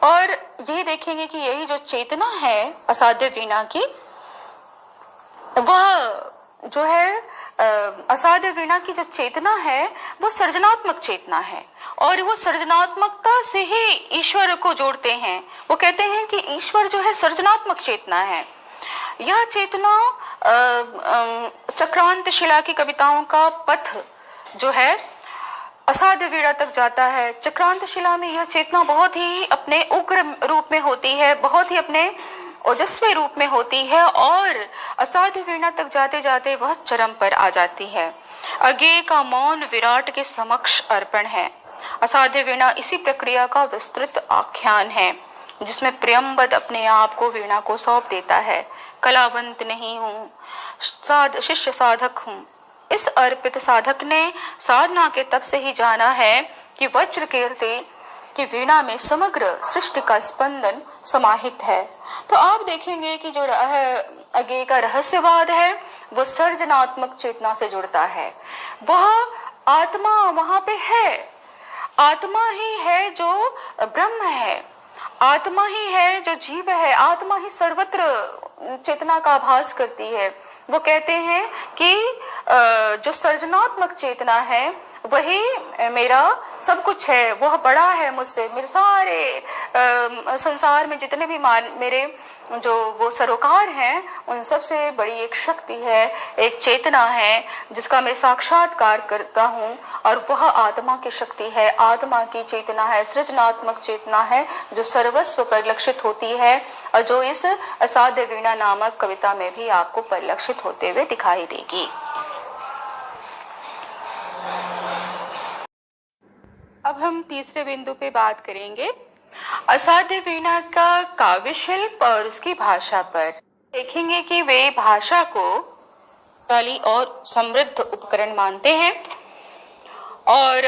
A: और यही देखेंगे कि यही जो चेतना है असाध्य वीणा की, वह जो है असाध्य वीणा की जो चेतना है वो सृजनात्मक चेतना है और वो सृजनात्मकता से ही ईश्वर को जोड़ते हैं। वो कहते हैं कि ईश्वर जो है सृजनात्मक चेतना है। यह चेतना चक्रांत शिला की कविताओं का पथ जो है असाध्य वीणा तक जाता है। चक्रांत शिला में यह चेतना बहुत ही अपने उग्र रूप में होती है, बहुत ही अपने ओजस्वी रूप में होती है और असाध्य वीणा तक जाते जाते वह चरम पर आ जाती है। अज्ञेय का मौन विराट के समक्ष अर्पण है। असाध्य वीणा इसी प्रक्रिया का विस्तृत आख्यान है जिसमें प्रियंबद अपने आप को वीणा को सौंप देता है। कलावंत नहीं हूँ, शिष्य साधक हूँ। इस अर्पित साधक ने साधना के तब से ही जाना है कि वज्र कीर्ति की वीणा में समग्र सृष्टि का स्पंदन समाहित है। तो आप देखेंगे कि जो अज्ञेय का रहस्यवाद है वो सृजनात्मक चेतना से जुड़ता है। वह आत्मा वहां पे है, आत्मा ही है जो ब्रह्म है, आत्मा ही है जो जीव है, आत्मा ही सर्वत्र चेतना का आभास करती है। वो कहते हैं कि जो सृजनात्मक चेतना है वही मेरा सब कुछ है, वह बड़ा है मुझसे। मेरे सारे संसार में जितने भी मेरे जो वो सरोकार हैं उन सब से बड़ी एक शक्ति है, एक चेतना है जिसका मैं साक्षात्कार करता हूँ और वह आत्मा की शक्ति है, आत्मा की चेतना है, सृजनात्मक चेतना है जो सर्वस्व परिलक्षित होती है और जो इस असाध्य वीणा नामक कविता में भी आपको परिलक्षित होते हुए दिखाई देगी। अब हम तीसरे बिंदु पे बात करेंगे असाध्य वीणा का काव्य शिल्प और उसकी भाषा पर। देखेंगे कि वे भाषा को शक्तिशाली और समृद्ध उपकरण मानते हैं और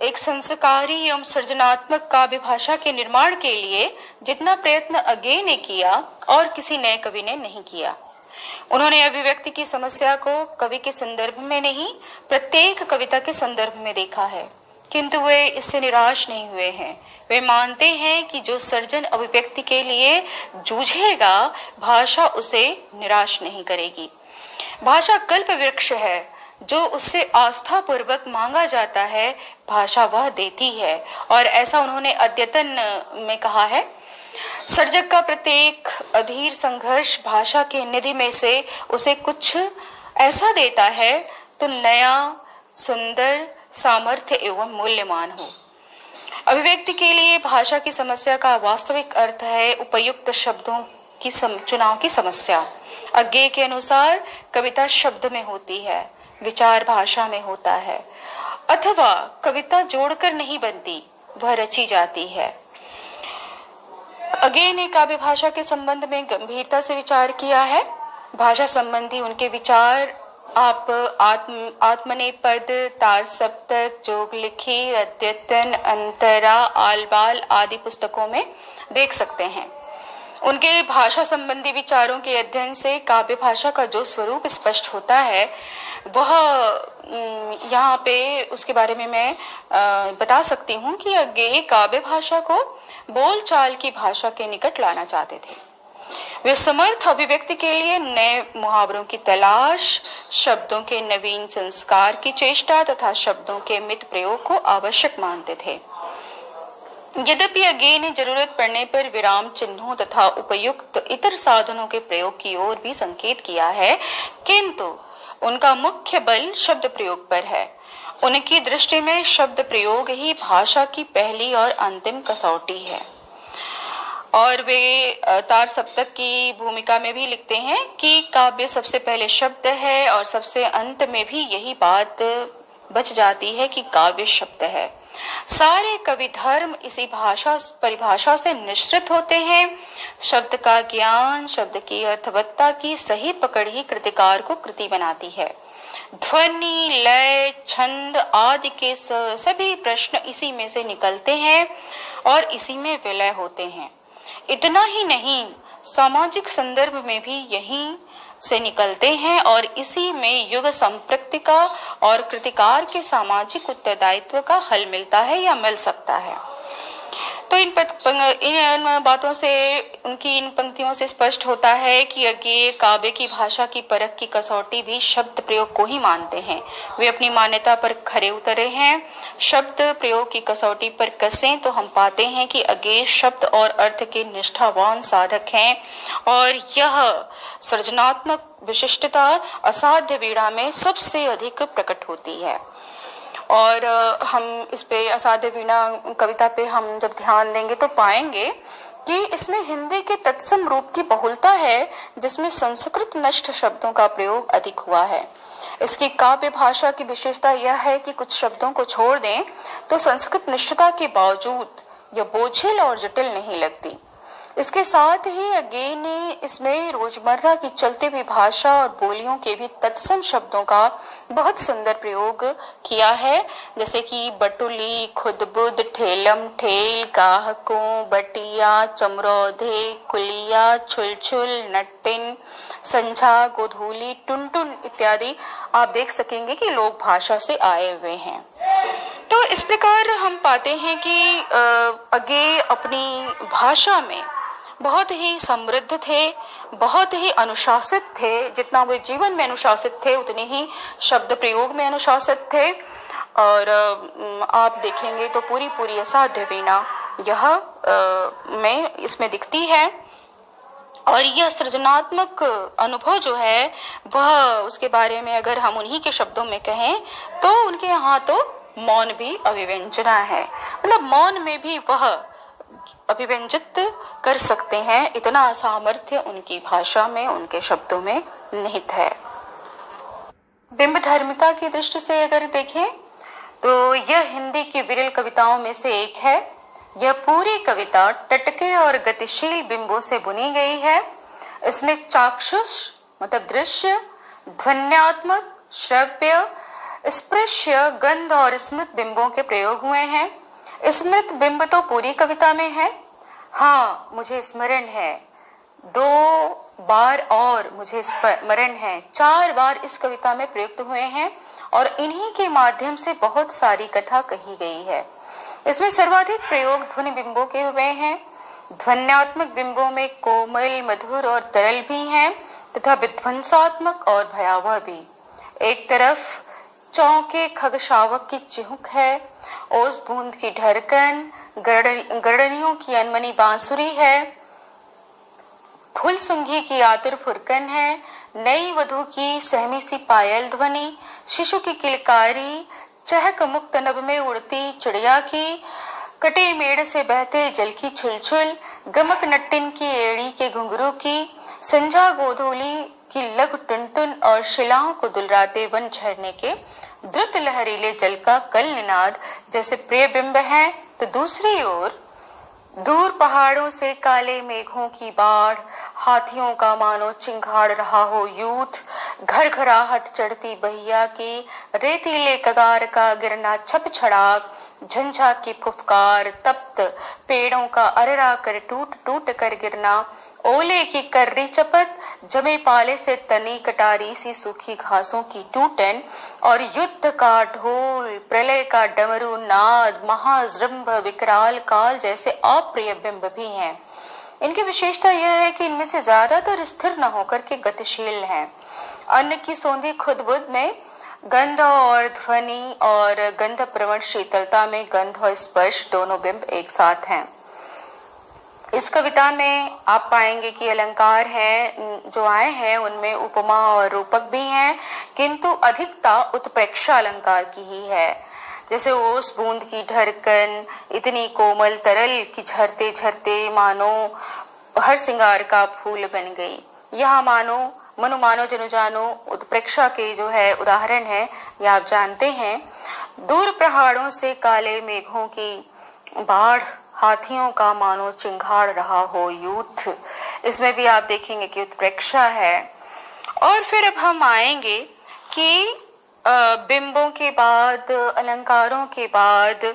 A: एक संस्कारी एवं सृजनात्मक काव्य भाषा के निर्माण के लिए जितना प्रयत्न अज्ञेय ने किया और किसी नए कवि ने नहीं किया। उन्होंने अभिव्यक्ति की समस्या को कवि के संदर्भ में नहीं, प्रत्येक कविता के संदर्भ में देखा है, किंतु वे इससे निराश नहीं हुए हैं। वे मानते हैं कि जो सर्जन अभिव्यक्ति के लिए जूझेगा, भाषा उसे निराश नहीं करेगी। भाषा कल्प वृक्ष है, जो उससे आस्था पूर्वक मांगा जाता है भाषा वह देती है। और ऐसा उन्होंने अद्यतन में कहा है, सर्जक का प्रत्येक अधीर संघर्ष भाषा के निधि में से उसे कुछ ऐसा देता है तो नया, सुंदर, सामर्थ्य एवं मूल्यमान हो। अभिव्यक्ति के लिए भाषा की समस्या का वास्तविक अर्थ है उपयुक्त शब्दों की चुनाव की समस्या। अज्ञेय के अनुसार कविता शब्द में होती है, विचार भाषा में होता है, अथवा कविता जोड़कर नहीं बनती, वह रची जाती है। अज्ञेय ने काव्य भाषा के संबंध में गंभीरता से विचार किया है। भाषा संबंधी उनके विचार आप आत्मनेपद, तार सप्तक, जोग लिखी, अद्यतन, अंतरा, आलबाल आदि पुस्तकों में देख सकते हैं। उनके भाषा संबंधी विचारों के अध्ययन से काव्य भाषा का जो स्वरूप स्पष्ट होता है वह यहाँ पे उसके बारे में मैं बता सकती हूँ कि अज्ञेय काव्य भाषा को बोलचाल की भाषा के निकट लाना चाहते थे। वे समर्थ अभिव्यक्ति के लिए नए मुहावरों की तलाश, शब्दों के नवीन संस्कार की चेष्टा तथा शब्दों के मित प्रयोग को आवश्यक मानते थे। यद्यपि अज्ञेय ने जरूरत पड़ने पर विराम चिन्हों तथा उपयुक्त इतर साधनों के प्रयोग की ओर भी संकेत किया है, किंतु उनका मुख्य बल शब्द प्रयोग पर है। उनकी दृष्टि में शब्द प्रयोग ही भाषा की पहली और अंतिम कसौटी है। और वे तार सप्तक की भूमिका में भी लिखते हैं कि काव्य सबसे पहले शब्द है और सबसे अंत में भी यही बात बच जाती है कि काव्य शब्द है। सारे कवि धर्म इसी भाषा परिभाषा से निश्चित होते हैं। शब्द का ज्ञान, शब्द की अर्थवत्ता की सही पकड़ ही कृतिकार को कृति बनाती है। ध्वनि, लय, छंद आदि के सभी प्रश्न इसी में से निकलते हैं और इसी में विलय होते हैं। इतना ही नहीं, सामाजिक संदर्भ में भी यहीं से निकलते हैं और इसी में युग संप्रक्तिका और कृतिकार के सामाजिक उत्तरदायित्व का हल मिलता है या मिल सकता है। तो इन बातों से, उनकी इन पंक्तियों से स्पष्ट होता है कि ये काव्य की भाषा की परख की कसौटी भी शब्द प्रयोग को ही मानते हैं। वे अपनी मान्यता पर खरे उतरे हैं। शब्द प्रयोग की कसौटी पर कसें तो हम पाते हैं कि अज्ञेय शब्द और अर्थ के निष्ठावान साधक हैं और यह सृजनात्मक विशिष्टता असाध्य वीणा में सबसे अधिक प्रकट होती है। और हम इस पे असाध्य वीणा कविता पे हम जब ध्यान देंगे तो पाएंगे कि इसमें हिंदी के तत्सम रूप की बहुलता है, जिसमें संस्कृत नष्ट शब्दों का प्रयोग अधिक हुआ है। इसकी काव्य भाषा की विशेषता यह है कि कुछ शब्दों को छोड़ दें तो संस्कृत निष्ठता के बावजूद यह बोझिल और जटिल नहीं लगती। इसके साथ ही अज्ञेय ने इसमें रोजमर्रा की चलती हुई भाषा और बोलियों के भी तत्सम शब्दों का बहुत सुंदर प्रयोग किया है, जैसे कि बटुली, खुदबुद, ठेलम, ठेल, गाहकों, बटिया, चमरौधे, कुलिया, छुलछुल, नट्टिन, संझा, गोधूली, टुनटुन इत्यादि आप देख सकेंगे कि लोक भाषा से आए हुए हैं। तो इस प्रकार हम पाते हैं कि अज्ञेय अपनी भाषा में बहुत ही समृद्ध थे, बहुत ही अनुशासित थे। जितना वे जीवन में अनुशासित थे उतने ही शब्द प्रयोग में अनुशासित थे। और आप देखेंगे तो पूरी असाध्य वीणा यह में इसमें दिखती है। और यह सृजनात्मक अनुभव जो है वह, उसके बारे में अगर हम उन्हीं के शब्दों में कहें तो उनके यहाँ तो मौन भी अभिव्यंजना है। मतलब मौन में भी वह अभिव्यंजित कर सकते हैं, इतना सामर्थ्य उनकी भाषा में, उनके शब्दों में निहित है। बिंब धर्मिता की दृष्टि से अगर देखें तो यह हिंदी की विरल कविताओं में से एक है। यह पूरी कविता टटके और गतिशील बिंबों से बुनी गई है। इसमें चाक्षुष मतलब दृश्य, ध्वन्यात्मक, श्रव्य, स्पृश्य, गंध और स्मृत बिंबों के प्रयोग हुए हैं। स्मृत बिंब तो पूरी कविता में है। हाँ, मुझे स्मरण है, 2 बार और मुझे स्मरण है, 4 बार इस कविता में प्रयुक्त हुए हैं और इन्हीं के माध्यम से बहुत सारी कथा कही गई है। इसमें सर्वाधिक प्रयोग ध्वनि बिंबों के हुए हैं। ध्वन्यात्मक बिंबों में कोमल, मधुर और तरल भी हैं तथा विध्वंसात्मक और भयावह भी। एक तरफ चौके खगशावक की चिहुक है, ओस बूंद की ढरकन, गड़नियों की अनमनी बांसुरी है, फुलसुंघी की आतुर फुरकन है, नई वधू की सहमी सी पायल ध्वनि, शिशु की किलकारी, चहक मुक्त नभ में उड़ती चिड़िया की, कटे मेड़ से बहते जल की छुलछुल, गमक नट्टिन की एड़ी के घुंघरू की, संझा गोधूली की लघु टुनटुन और शिलाओं को दुलराते वन झरने के द्रुत लहरीले जल का कल निनाद जैसे प्रिय बिंब हैं। तो दूसरी ओर दूर पहाड़ों से काले मेघों की बाढ़, हाथियों का मानो चिंगाड़ रहा हो यूथ, घर घराहट चढ़ती बहिया की, रेतीले कगार का गिरना छप छड़ाक, झंझा की फुफकार, तप्त पेड़ों का अररा कर टूट टूट कर गिरना, ओले की कर्री चपत, जमे पाले से तनी कटारी सी सूखी घासों की टूटन और युद्ध का ढोल, प्रलय का डमरू नाद, महाजृंभ, विकराल काल जैसे अप्रिय बिंब भी हैं। इनकी विशेषता यह है कि इनमें से ज्यादातर स्थिर न होकर के गतिशील हैं। अन्न की सौंधी खुदबुद में गंध और ध्वनि और गंध प्रवण शीतलता में गंध और स्पर्श दोनों बिंब एक साथ हैं। इस कविता में आप पाएंगे कि अलंकार हैं जो आए हैं उनमें उपमा और रूपक भी हैं, किंतु अधिकता उत्प्रेक्षा अलंकार की ही है जैसे ओस बूंद की ढरकन इतनी कोमल तरल कि झरते झरते मानो हर सिंगार का फूल बन गई। यह मानो मनु मानो जनु जानो उत्प्रेक्षा के जो है उदाहरण है, ये आप जानते हैं। दूर पहाड़ों से काले मेघों की बाढ़, हाथियों का मानो चिंगाड़ रहा हो युद्ध, इसमें भी आप देखेंगे कि उत्प्रेक्षा है। और फिर अब हम आएंगे कि बिंबों के बाद, अलंकारों के बाद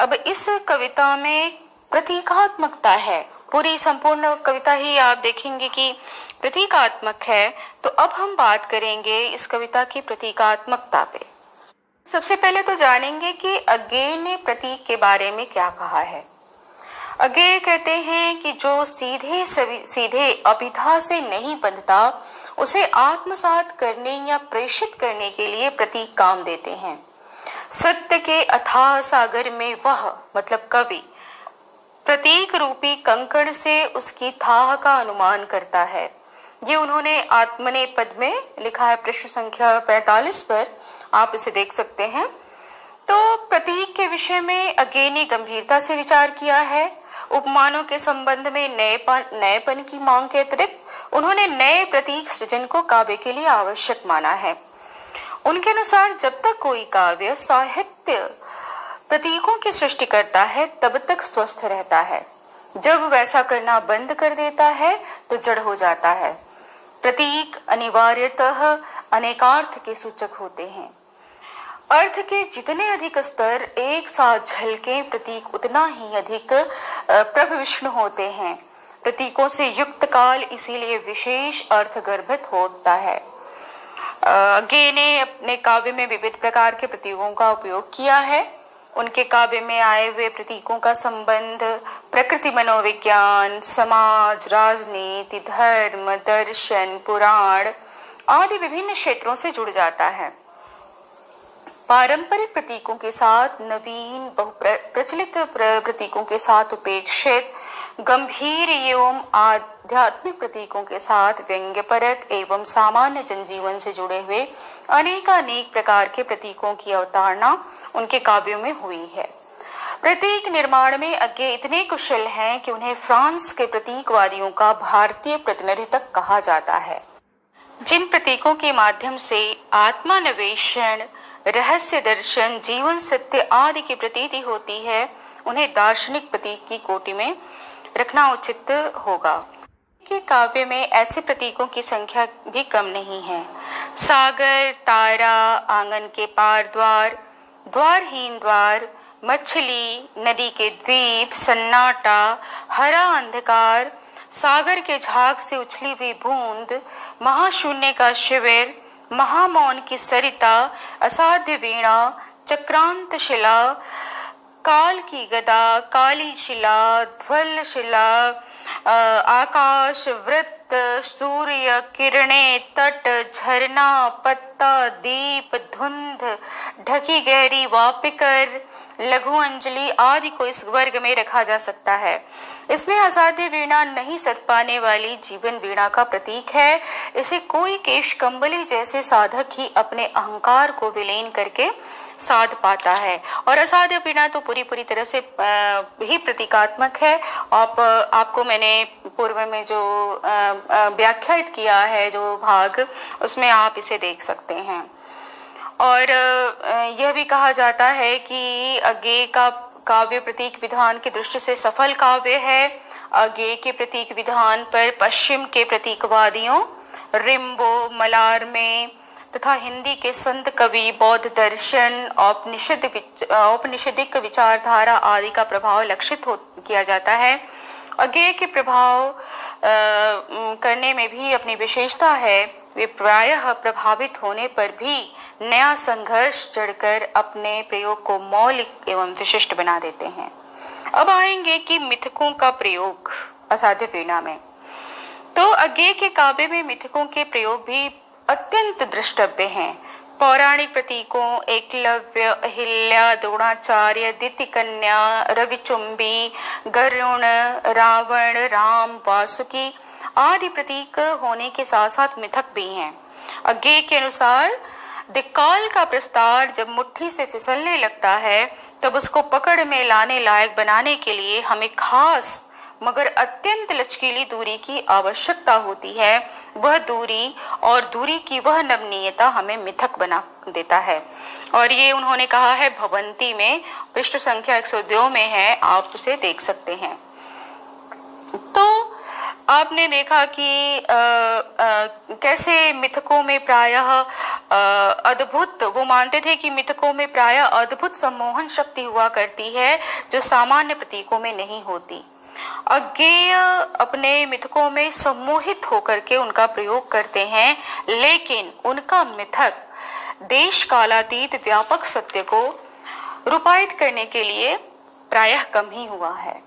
A: अब इस कविता में प्रतीकात्मकता है। पूरी संपूर्ण कविता ही आप देखेंगे कि प्रतीकात्मक है। तो अब हम बात करेंगे इस कविता की प्रतीकात्मकता पे। सबसे पहले तो जानेंगे कि अज्ञेय ने प्रतीक के बारे में क्या कहा है। अज्ञेय कहते हैं कि जो सीधे अभिधा से नहीं बंधता, उसे आत्मसात करने या प्रेषित करने के लिए प्रतीक काम देते हैं। सत्य के अथाह सागर में वह मतलब कवि प्रतीक रूपी कंकड़ से उसकी थाह का अनुमान करता है। ये उन्होंने आत्मने पद में लिखा है, पृष्ठ संख्या 45 पर आप इसे देख सकते हैं। तो प्रतीक के विषय में अज्ञेय ने गंभीरता से विचार किया है। उपमानों के संबंध में नएपन की मांग के अतिरिक्त उन्होंने नए प्रतीक सृजन को काव्य के लिए आवश्यक माना है। उनके अनुसार जब तक कोई काव्य साहित्य प्रतीकों की सृष्टि करता है तब तक स्वस्थ रहता है। जब वैसा करना बंद कर देता है तो जड़ हो जाता है। प्रतीक अनिवार्यतः अनेकार्थ के सूचक होते हैं। अर्थ के जितने अधिक स्तर एक साथ झलके, प्रतीक उतना ही अधिक प्रभविष्णु होते हैं। प्रतीकों से युक्त काल इसीलिए विशेष अर्थ गर्भित होता है। अज्ञेय ने अपने काव्य में विविध प्रकार के प्रतीकों का उपयोग किया है। उनके काव्य में आए हुए प्रतीकों का संबंध प्रकृति, मनोविज्ञान, समाज, राजनीति, धर्म, दर्शन, पुराण आदि विभिन्न क्षेत्रों से जुड़ जाता है। पारंपरिक प्रतीकों के साथ नवीन प्रचलित प्रतीकों के साथ उपेक्षित, गंभीर एवं आध्यात्मिक प्रतीकों के साथ व्यंग्यपरक एवं सामान्य जनजीवन से जुड़े हुए अनेकानेक प्रकार के प्रतीकों की अवतारणा उनके काव्यों में हुई है। प्रतीक निर्माण में अज्ञेय इतने कुशल हैं कि उन्हें फ्रांस के प्रतीकवादियों का भारतीय प्रतिनिधि तक कहा जाता है। जिन प्रतीकों के माध्यम से आत्मान्वेषण, रहस्य दर्शन, जीवन सत्य आदि की प्रतीति होती है, उन्हें दार्शनिक प्रतीक की कोटि में रखना उचित होगा। के काव्य में ऐसे प्रतीकों की संख्या भी कम नहीं है। सागर, तारा, आंगन के पार द्वार, द्वारहीन द्वार, मछली, नदी के द्वीप, सन्नाटा, हरा अंधकार, सागर के झाग से उछली हुई बूंद, महाशून्य का शिविर, महामौन की सरिता, असाध्य वीणा, चक्रांत शिला, काल की गदा, काली शिला, ध्वल शिला, आकाश वृत्त, सूर्य किरणें, तट, झरना, पत्ता, दीप, धुंध, ढकी गहरी वापिकर, लघु अंजलि आदि को इस वर्ग में रखा जा सकता है। इसमें असाध्य वीणा नहीं सध पाने वाली जीवन वीणा का प्रतीक है। इसे कोई केश कंबली जैसे साधक ही अपने अहंकार को विलीन करके साध पाता है। और असाध्य वीणा तो पूरी तरह से ही प्रतीकात्मक है। आपको मैंने पूर्व में जो व्याख्यायित किया है जो भाग, उसमें आप इसे देख सकते हैं। और यह भी कहा जाता है कि अज्ञेय का काव्य प्रतीक विधान की दृष्टि से सफल काव्य है। अज्ञेय के प्रतीक विधान पर पश्चिम के प्रतीकवादियों रिम्बो, मलारमे तथा हिंदी के संत कवि, बौद्ध दर्शन, औपनिषदिक विचारधारा आदि का प्रभाव लक्षित किया जाता है। अज्ञेय के प्रभाव करने में भी अपनी विशेषता है। वे प्रायः प्रभावित होने पर भी नया संघर्ष जड़कर अपने प्रयोग को मौलिक एवं विशिष्ट बना देते हैं। अब आएंगे कि मिथकों का प्रयोग असाध्य वीणा में। तो अज्ञेय के काव्य में मिथकों के प्रयोग भी अत्यंत दृष्टव्य हैं। पौराणिक प्रतीकों एकलव्य, अहिल्या, द्रोणाचार्य, दिति कन्या, रविचुंबी, गरुण, रावण, राम, वासुकी आदि प्रतीक होने के साथ साथ मिथक भी हैं। अज्ञेय के अनुसार दिक्काल का प्रस्तार जब मुट्ठी से फिसलने लगता है तब उसको पकड़ में लाने लायक बनाने के लिए हमें खास मगर अत्यंत लचकीली दूरी की आवश्यकता होती है। वह दूरी और दूरी की वह नमनीयता हमें मिथक बना देता है। और ये उन्होंने कहा है भवंती में, पृष्ठ संख्या 102 में है, आप उसे देख सकते हैं। तो आपने देखा कि कैसे मिथकों में प्रायः अद्भुत, वो मानते थे कि मिथकों में प्रायः अद्भुत सम्मोहन शक्ति हुआ करती है जो सामान्य प्रतीकों में नहीं होती। अज्ञेय अपने मिथकों में सम्मोहित होकर के उनका प्रयोग करते हैं, लेकिन उनका मिथक देश कालातीत व्यापक सत्य को रूपायित करने के लिए प्रायः कम ही हुआ है।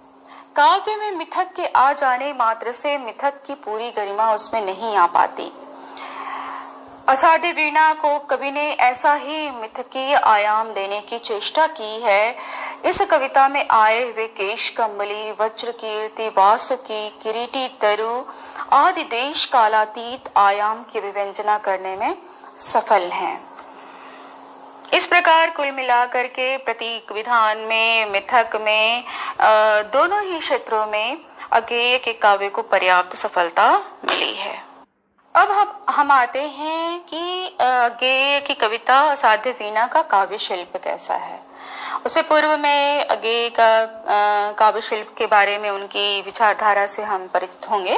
A: काव्य में मिथक के आ जाने मात्र से मिथक की पूरी गरिमा उसमें नहीं आ पाती। असाध्य वीणा को कवि ने ऐसा ही मिथकीय आयाम देने की चेष्टा की है। इस कविता में आए हुए केश कम्बली, वज्र कीर्ति, वासुकी, किरीटी तरु आदि देश कालातीत आयाम की विवेचना करने में सफल हैं। इस प्रकार कुल मिलाकर के प्रतीक विधान में, मिथक में, दोनों ही क्षेत्रों में अज्ञेय के काव्य को पर्याप्त सफलता मिली है। अब हम आते हैं कि अज्ञेय की कविता असाध्य वीणा का काव्य शिल्प कैसा है। उससे पूर्व में अज्ञेय का काव्य शिल्प के बारे में उनकी विचारधारा से हम परिचित होंगे।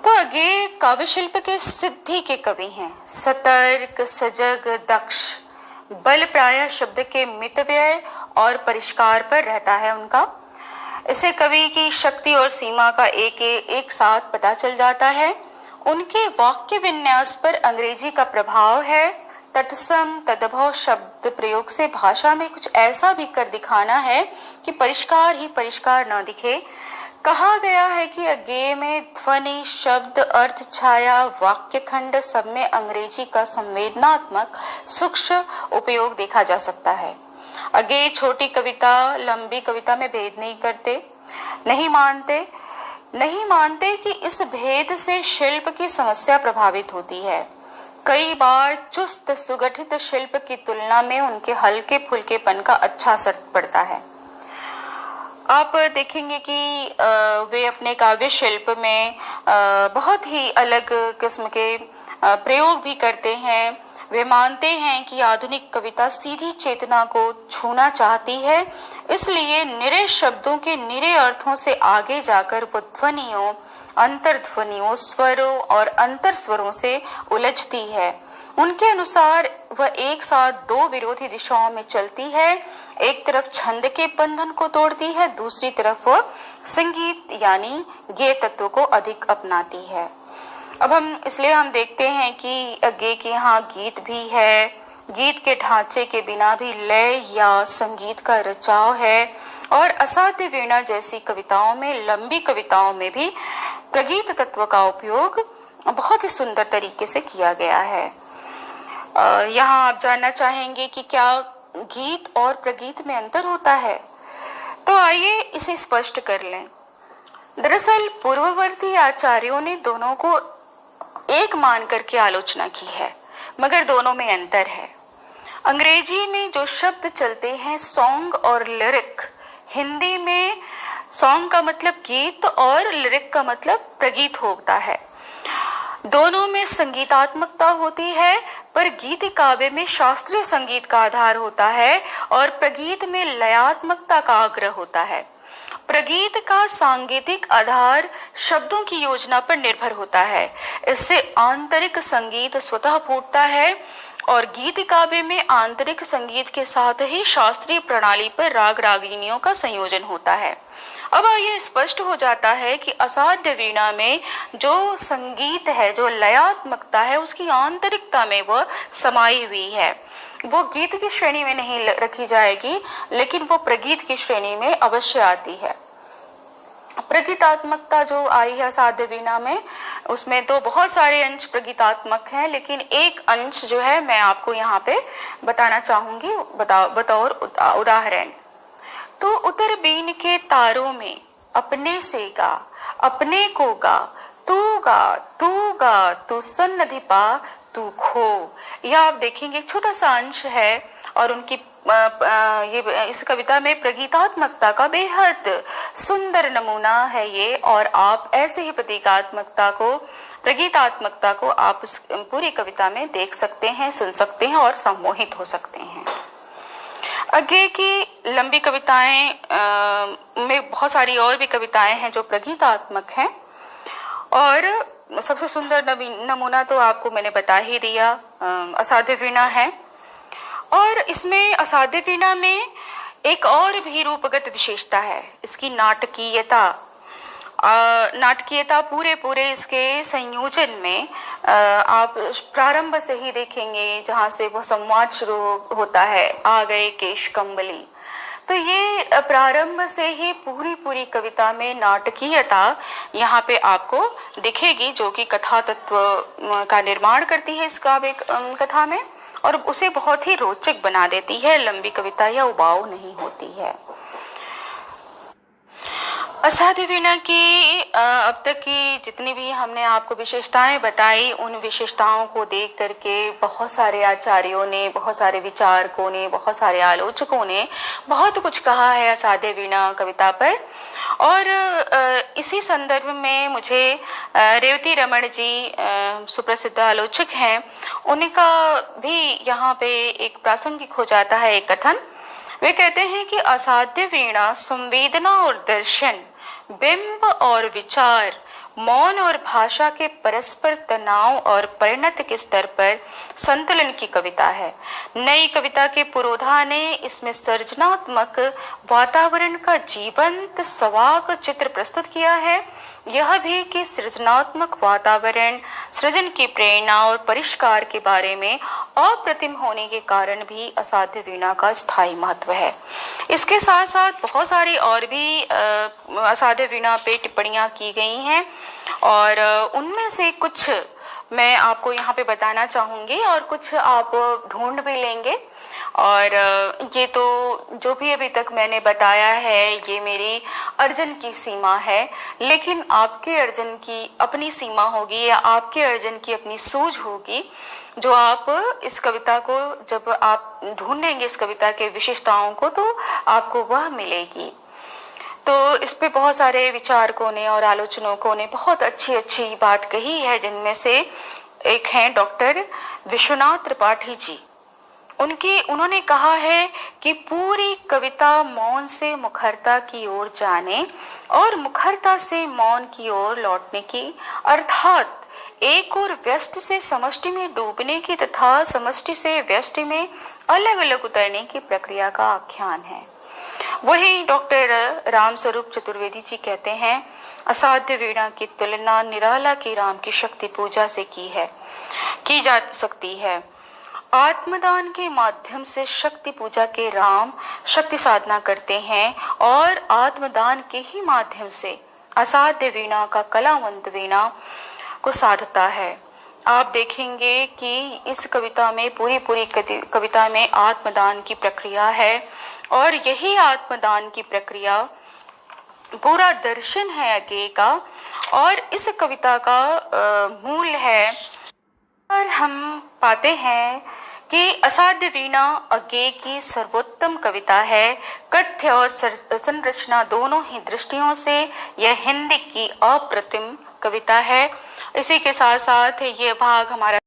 A: तो अज्ञेय काव्य शिल्प के सिद्धि के कवि हैं। सतर्क, सजग, दक्ष, बल प्रायः शब्द के मितव्यय और परिष्कार पर रहता है उनका। इसे कवि की शक्ति और सीमा का एक साथ पता चल जाता है। उनके वाक्य विन्यास पर अंग्रेजी का प्रभाव है। तत्सम तदभव शब्द प्रयोग से भाषा में कुछ ऐसा भी कर दिखाना है कि परिष्कार ही परिष्कार न दिखे। कहा गया है कि अज्ञेय में ध्वनि, शब्द, अर्थ, छाया, वाक्य खंड सब में अंग्रेजी का संवेदनात्मक सूक्ष्म उपयोग देखा जा सकता है। अज्ञेय छोटी कविता लंबी कविता में भेद नहीं करते, नहीं मानते कि इस भेद से शिल्प की समस्या प्रभावित होती है। कई बार चुस्त सुगठित शिल्प की तुलना में उनके हल्के फुल्केपन का अच्छा असर पड़ता है। आप देखेंगे कि वे अपने काव्य शिल्प में बहुत ही अलग किस्म के प्रयोग भी करते हैं। वे मानते हैं कि आधुनिक कविता सीधी चेतना को छूना चाहती है, इसलिए निरे शब्दों के निरे अर्थों से आगे जाकर वो ध्वनियों, अंतर्ध्वनियों, स्वरों और अंतर स्वरों से उलझती है। उनके अनुसार वह एक साथ दो विरोधी दिशाओं में चलती है। एक तरफ छंद के बंधन को तोड़ती है, दूसरी तरफ वह संगीत यानी गेय तत्व को अधिक अपनाती है। अब हम देखते हैं कि अज्ञेय के यहाँ गीत भी है। गीत के ढांचे के बिना भी लय या संगीत का रचाव है। और असाध्य वीणा जैसी कविताओं में, लंबी कविताओं में भी प्रगीत तत्व का उपयोग बहुत ही सुंदर तरीके से किया गया है। यहाँ आप जानना चाहेंगे कि क्या गीत और प्रगीत में अंतर होता है, तो आइए इसे स्पष्ट कर लें। दरअसल पूर्ववर्ती आचार्यों ने दोनों को एक मान करके आलोचना की है, मगर दोनों में अंतर है। अंग्रेजी में जो शब्द चलते हैं सॉन्ग और लिरिक, हिंदी में सॉन्ग का मतलब गीत और लिरिक का मतलब प्रगीत होता है। दोनों में संगीतात्मकता होती है, पर गीत काव्य में शास्त्रीय संगीत का आधार होता है और प्रगीत में लयात्मकता का आग्रह होता है। प्रगीत का सांगीतिक आधार शब्दों की योजना पर निर्भर होता है। इससे आंतरिक संगीत स्वतः फूटता है और गीत काव्य में आंतरिक संगीत के साथ ही शास्त्रीय प्रणाली पर राग रागिनियों का संयोजन होता है। अब ये स्पष्ट हो जाता है कि असाध्य वीणा में जो संगीत है, जो लयात्मकता है, उसकी आंतरिकता में वह समाई हुई है। वो गीत की श्रेणी में नहीं रखी जाएगी, लेकिन वो प्रगीत की श्रेणी में अवश्य आती है। प्रगीतात्मकता जो आई है असाध्य वीणा में, उसमें तो बहुत सारे अंश प्रगीतात्मक हैं, लेकिन एक अंश जो है मैं आपको यहाँ पे बताना चाहूंगी बतौर उदाहरण। तो उतर बीन के तारों में अपने से गा, अपने को गा, तू गा, तू गा, तू सन्नधि पा, तू खो, यह आप देखेंगे एक छोटा सा अंश है और उनकी ये इस कविता में प्रगीतात्मकता का बेहद सुंदर नमूना है ये। और आप ऐसे ही प्रगीतात्मकता को आप इस पूरी कविता में देख सकते हैं, सुन सकते हैं और सम्मोहित हो सकते हैं। आगे की लंबी कविताएं में बहुत सारी और भी कविताएं हैं जो प्रगीतात्मक हैं, और सबसे सुंदर नमूना तो आपको मैंने बता ही दिया, असाध्य वीणा है। और इसमें असाध्य वीणा में एक और भी रूपगत विशेषता है, इसकी नाटकीयता। नाटकीयता पूरे इसके संयोजन में आप प्रारंभ से ही देखेंगे, जहाँ से वह संवाद शुरू होता है, आ गए केश कंबली। तो ये प्रारंभ से ही पूरी कविता में नाटकीयता यहाँ पे आपको दिखेगी, जो कि कथा तत्व का निर्माण करती है इस काव्य कथा में, और उसे बहुत ही रोचक बना देती है। लंबी कविता या उबाऊ नहीं होती है। असाध्य वीणा की अब तक की जितनी भी हमने आपको विशेषताएं बताई, उन विशेषताओं को देख करके बहुत सारे आचार्यों ने, बहुत सारे विचारकों ने, बहुत सारे आलोचकों ने बहुत कुछ कहा है असाध्य वीणा कविता पर। और इसी संदर्भ में मुझे रेवती रमण जी सुप्रसिद्ध आलोचक हैं, उनका भी यहाँ पे एक प्रासंगिक हो जाता है एक कथन। वे कहते हैं कि असाध्य वीणा संवेदना और दर्शन, बिंब और विचार, मौन और भाषा के परस्पर तनाव और परिणत के स्तर पर संतुलन की कविता है। नई कविता के पुरोधा ने इसमें सृजनात्मक वातावरण का जीवंत सवाक चित्र प्रस्तुत किया है। यह भी कि सृजनात्मक वातावरण, सृजन की प्रेरणा और परिष्कार के बारे में अप्रतिम होने के कारण भी असाध्य वीणा का स्थायी महत्व है। इसके साथ साथ बहुत सारी और भी असाध्य वीणा पे टिप्पणियां की गई हैं, और उनमें से कुछ मैं आपको यहाँ पे बताना चाहूँगी और कुछ आप ढूंढ भी लेंगे। और ये तो जो भी अभी तक मैंने बताया है ये मेरी अर्जन की सीमा है, लेकिन आपके अर्जन की अपनी सीमा होगी या आपके अर्जन की अपनी सूझ होगी, जो आप इस कविता को जब आप ढूंढेंगे इस कविता के विशेषताओं को, तो आपको वह मिलेगी। तो इस पे बहुत सारे विचारकों ने और आलोचकों ने बहुत अच्छी बात कही है, जिनमें से एक हैं डॉक्टर विश्वनाथ त्रिपाठी जी। उन्होंने कहा है कि पूरी कविता मौन से मुखरता की ओर जाने और मुखरता से मौन की ओर लौटने की, अर्थात एक और व्यष्टि से समष्टि में डूबने की तथा समष्टि से व्यष्टि में अलग अलग उतरने की प्रक्रिया का आख्यान है। वही डॉक्टर रामस्वरूप चतुर्वेदी जी कहते हैं, असाध्य वीणा की तुलना निराला की राम की शक्ति पूजा से की जा सकती है। आत्मदान के माध्यम से शक्ति पूजा के राम शक्ति साधना करते हैं, और आत्मदान के ही माध्यम से असाध्य वीणा का कलावंत वीणा को साधता है। आप देखेंगे कि इस कविता में पूरी कविता में आत्मदान की प्रक्रिया है, और यही आत्मदान की प्रक्रिया पूरा दर्शन है अज्ञेय का, और इस कविता का मूल है। और हम पाते हैं कि असाध्य वीणा अज्ञेय की सर्वोत्तम कविता है। कथ्य और संरचना दोनों ही दृष्टियों से यह हिंदी की अप्रतिम कविता है। इसी के साथ साथ ये भाग हमारा